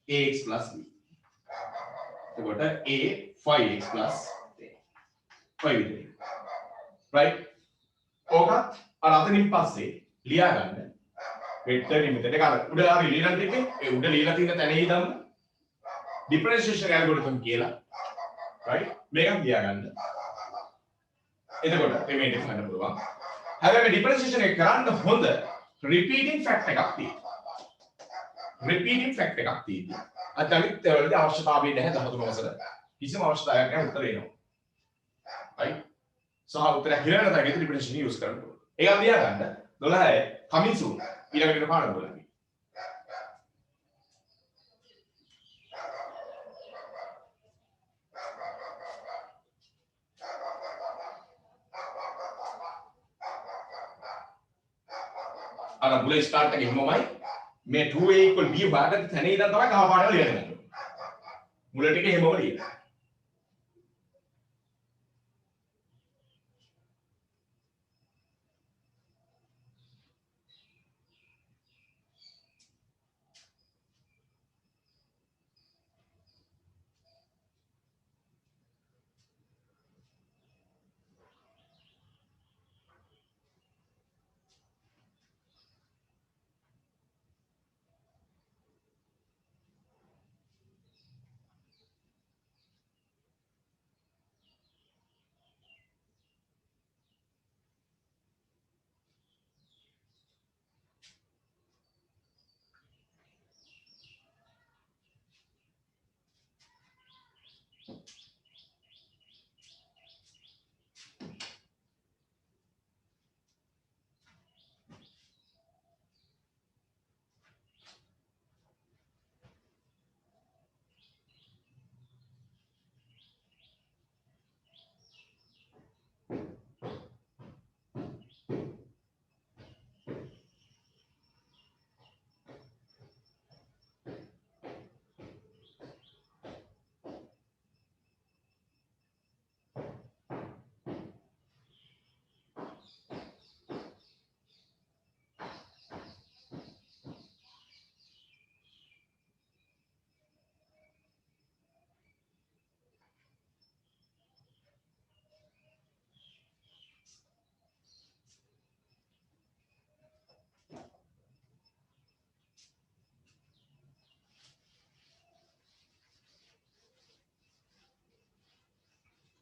ax plus b එතකොට a 5x plus 5 විතරයි right ඕකත් අර අතනින් පස්සේ ලියා ගන්න වෙක්ටර් ලිමිට් එක අර උඩ ආරි ලියන දෙකේ ඒ උඩ ලියලා තියෙන තැන ඉඳන් ඩිෆරෙන්ෂියේෂන් ඇල්ගොරිතම් කියලා right මේක ලියා ගන්න එතකොට රිමේන්ඩ් එක ගන්න පුළුවන් හැබැයි ඩිෆරෙන්ෂියේෂන් එක කරන්න හොඳ රිපීටින් ෆැක්ට් එකක් තියෙනවා රිපීටින් ෆැක්ට් එකක් තියෙනවා අද අනිත් වලදී අවශ්‍යතාවය නැහැ 13 වසර කිසිම අවශ්‍යතාවයක් නැහැ උත්තර එනවා right සහ උත්තර හිරන තරගෙ ඩිෆරෙන්ෂියේෂන් යූස් කරන්න ඕනේ ඒක ලියා ගන්න 12 coming soon ඊළඟට පාඩම බලන්න අර බුලේ ස්ටාර්ට් එකේ හිමමයි මේ 2a equal b හොයාගත්ත තැන ඉඳන් තමයි කහ පාඩම ලියන්නේ මුල ටිකේ හිමම ලියන්න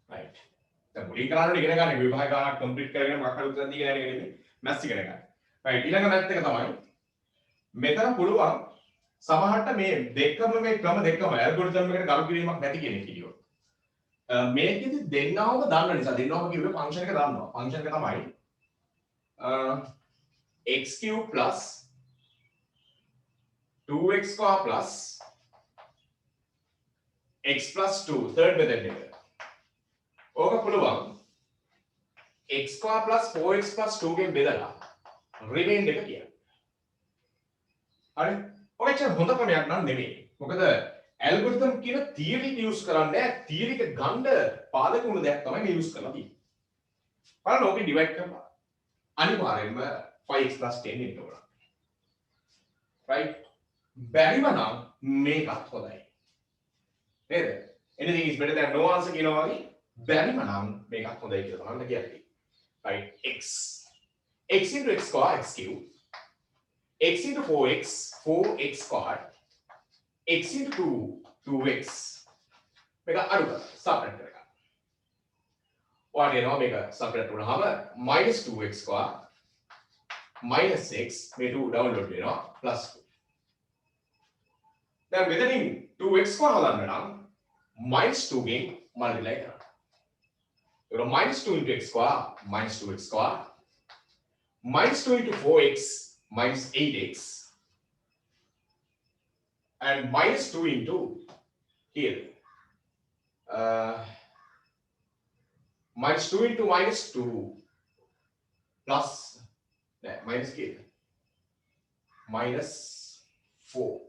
right දැන් මුලින් කරන්නේ ඉගෙන ගන්න විභාග ගානක් කම්ප්ලීට් කරගෙන මොකක් හරි උත්තර දීගෙන යන එක නෙමෙයි මැත්ස් ඉගෙන ගන්න right ඊළඟ මැත් එක තමයි මෙතන පුළුවන් සමහරට මේ දෙකම මේ ක්‍රම දෙකම ඇල්ගොරිතම් එකට ගරු කිරීමක් නැති කෙනෙක් කියනවා මේකෙදි දෙන්නවම දන්න නිසා දෙන්නවම කිව්වේ ෆන්ක්ෂන් එක දන්නවා ෆන්ක්ෂන් එක තමයි x3 plus 2x square plus x plus 2 third method එක ඕක පුළුවන් x square plus 4x plus 2 ගෙන් බෙදලා රිමේන්ඩ් එක කියන්න. හරි? ඔය ඇත්තට හොඳ ක්‍රමයක් නන් නෙමෙයි. මොකද ඇල්ගොරිතම් කියන තියරි යූස් කරන්නේ තියරි එක ගන්න පාදක වුණ දෙයක් තමයි මේ යූස් කරලා තියෙන්නේ. බලන්න ඕකේ ඩිවයිඩ් කරලා අනිවාර්යයෙන්ම 5x plus 10 එන්න ඕන. right? බැරිම නම් මේකත් හොඳයි. නේද? anything is better than no answer කියනවා වගේ බැරිම නම් මේකත් හොඳයි කියලා තමයි කියන්නේ. right? x into x square x cube x into 4x 4x squared x into 2 2x මේක අඩු කරලා සබ්ට්‍රැක්ට් කරගන්න. ඔයාලට එනවා මේක සබ්ට්‍රැක්ට් වුණාම -2x squared minus x මේ 2 ඩවුන්ලෝඩ් වෙනවා plus 2 දැන් මෙතනින් 2x හදන්න නම් -2 ගෙන් මල්ටිප්ලයි කරන්න. ඒක -2 into x square -2x square -2 into 4x -8x and -2 into here -2 into -2 plus minus here -4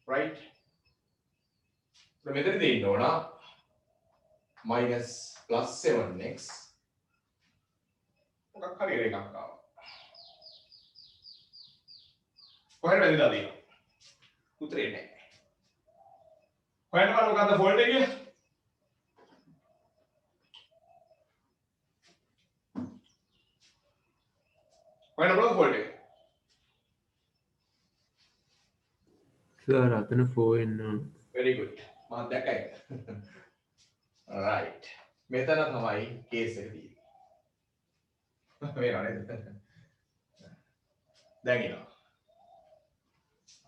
right so මෙතන දෙන්න ඕන minus plus 7x මොකක් හරි එකක් ආවා කොහෙද වැදිලා තියෙන්නේ උත්තරේ නැහැ හොයන්න බලන්න මොකද්ද ෆෝල්ට් එක කියලා හොයන්න බලන්න ෆෝල්ට් එක සර් අතන 4 එන්න very good මම දැක්කයි right මෙතන තමයි කේස් එක තියෙන්නේ මේ නේද දැන් එනවා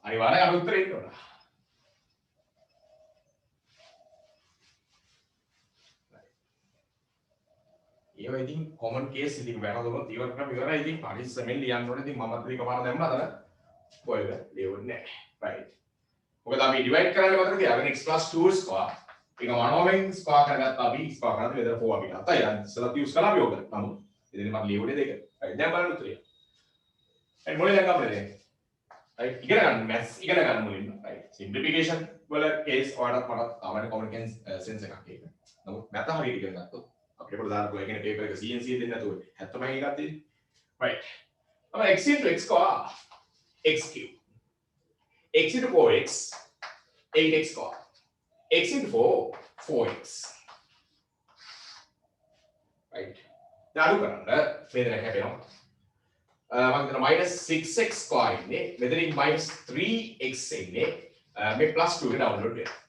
අනිවාර්යෙන් අර උත්තරේ එන්න ඕන ඒවා ඉතින් common case ඉතින් වැරදුනොත් ඉවර කරලා ඉවරයි ඉතින් පරිස්සමෙන් ලියන්න ඕනේ ඉතින් මමත් ඒක පාර දැම්මා අතන කොහෙද ලියුන්නේ නැහැ right මොකද අපි ඩිවයිඩ් කරන්නේ මොකටද කියලා x + 2 ස්ක්වයර් ඒක මනෝවෙන් ස්ක්වයර් කරගත්තා අපි ස්ක්වයර් කරද්දී මෙතන 4 අපි ගත්තා ඊට ඉස්සෙල්ලා යූස් කළා අපි ඕක නමුත් ඉතින් මම ලියුනේ දෙක right දැන් බලන්න උත්තරේ right මොලේ දැන් අපිට right ඉගෙන ගන්න maths ඉගෙන ගන්න මුලින්ම right simplification වල case ඔයාලට මට සාමාන්‍ය common sense එකක් ඒක නමුත් math හරියට ඉගෙන ගත්තොත් අපිට ප්‍රධාන ගෝල කියන්නේ පේපර් එක CNC දෙන්න නැතුව 75 එකක් දෙන්නේ right අපේ x into x square x cube x into 4x 8x square x into 4 4x right දාඩු කරන්න මෙතන හැපෙනවා මම හිතන -6x square ඉන්නේ මෙතනින් -3x ඉන්නේ මේ +2 එක ඩවුන්ලෝඩ් වෙනවා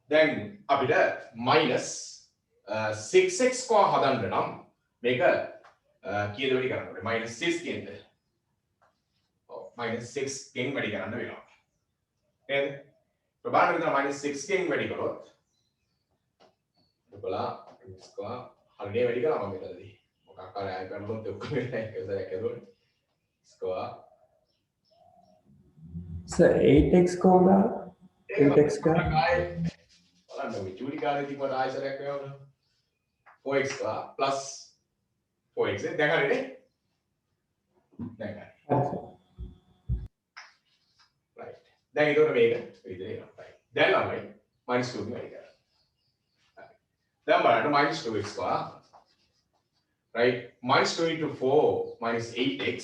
දැන් අපිට -6x square හදන්න නම් මේක කීයද වැඩි කරන්න ඕනේ -6 කියනද -6 ගෙන් වැඩි කරන්න වෙනවා නේද ප්‍රබාන විතර -6 ගෙන් වැඩි කරොත් ඔබලා ස්කෝර් හරියට වැඩි කරා මම මෙතනදී මොකක් හරි ආයෙ කරනොත් ඔක්කොම එක සැරයක් ඇදුවනේ ස්කෝර් sir 8x කොහොමද 8x square බලන්න මේ චූටි කාලේ තිබ්බට ආයෙ සැරයක් වෙනවා 4x square plus 4x දැන් හරිනේ දැන් හරි right දැන් ඒතකොට මේක විදිහට එනවා right දැන් ළමයි -2 ගෙන් වැඩි කරා දැන් බලන්න -2x square right -2 into 4 -8x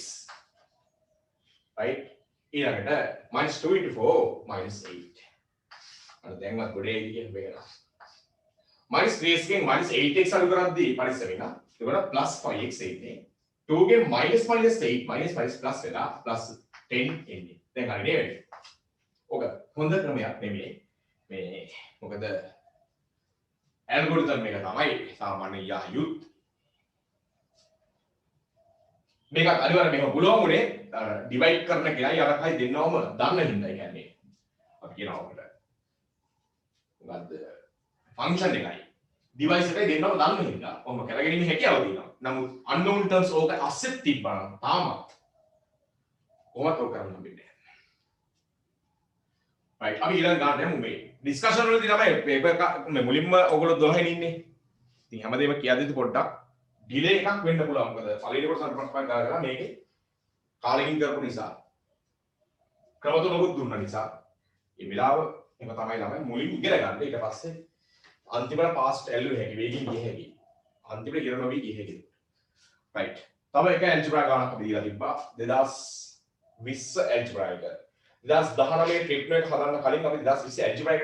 right ඊළඟට -2 into 4 -8 අර දැන්වත් ගොඩේ ඉන්නේ මේක -3x ගෙන් -8x අඩු කරද්දී පරිස්සමින් නා ඒකට +5x එන්නේ 2 ගෙන් -8 ++ වෙලා +10 එන්නේ දැන් හරි නේද ඔක හොඳ ක්‍රමයක් නෙමෙයි මේ මොකද ඇල්ගොරිතම් එක තමයි සාමාන්‍ය යුත් මේක අනිවාර්යයෙන් මේක පුළුවන් උනේ අර ඩිවයිඩ් කරන කෙනයි අරකයි දෙන්නවම දන්න හින්දා කියන්නේ අපි කියනවා අපිට මොකද්ද ෆන්ක්ෂන් එකයි ඩිවයිස් එකයි දෙන්නවම දන්න හින්දා ඔහොම කරගෙන හැකියාව තියෙනවා නමුත් unknown terms ඕක අස්සෙත් තිබ්බනම් තාමත් කොහොමද ඔක කරන්න හම්බෙන්නේ right අපි ඊළඟ ගන්න යමු මේ ඩිස්කෂන් වලදී තමයි පේපර් මේ මුලින්ම ඔයගොල්ලෝ 12 ඉන්නේ ඉතින් හැමදේම කියද්දී පොඩ්ඩක් ඩිලේ එකක් වෙන්න පුළුවන් මොකද පළවෙනි කොටස අනුපස්පන් කරලා මේකේ කාලෙකින් කරපු නිසා ක්‍රම තුනකුත් දුන්න නිසා මේ වෙලාව එක තමයි ළමයි මුලින් ඉගෙන ගන්න ඊට පස්සේ අන්තිමට පාස්ට් ඇල්ලුවේ හැකි වේගින් ගිය හැකි අන්තිමට ඉගෙන නොවි ගිය හැකි right තව එක ඇල්ජිබ්‍රා ගානක් අපි දීලා තිබ්බා 2020 ඇල්ජිබ්‍රා එක 2019 ට්‍රිප්නෝ එක හදන්න කලින් අපි 2020 ඇල්ජිබ්‍රා එක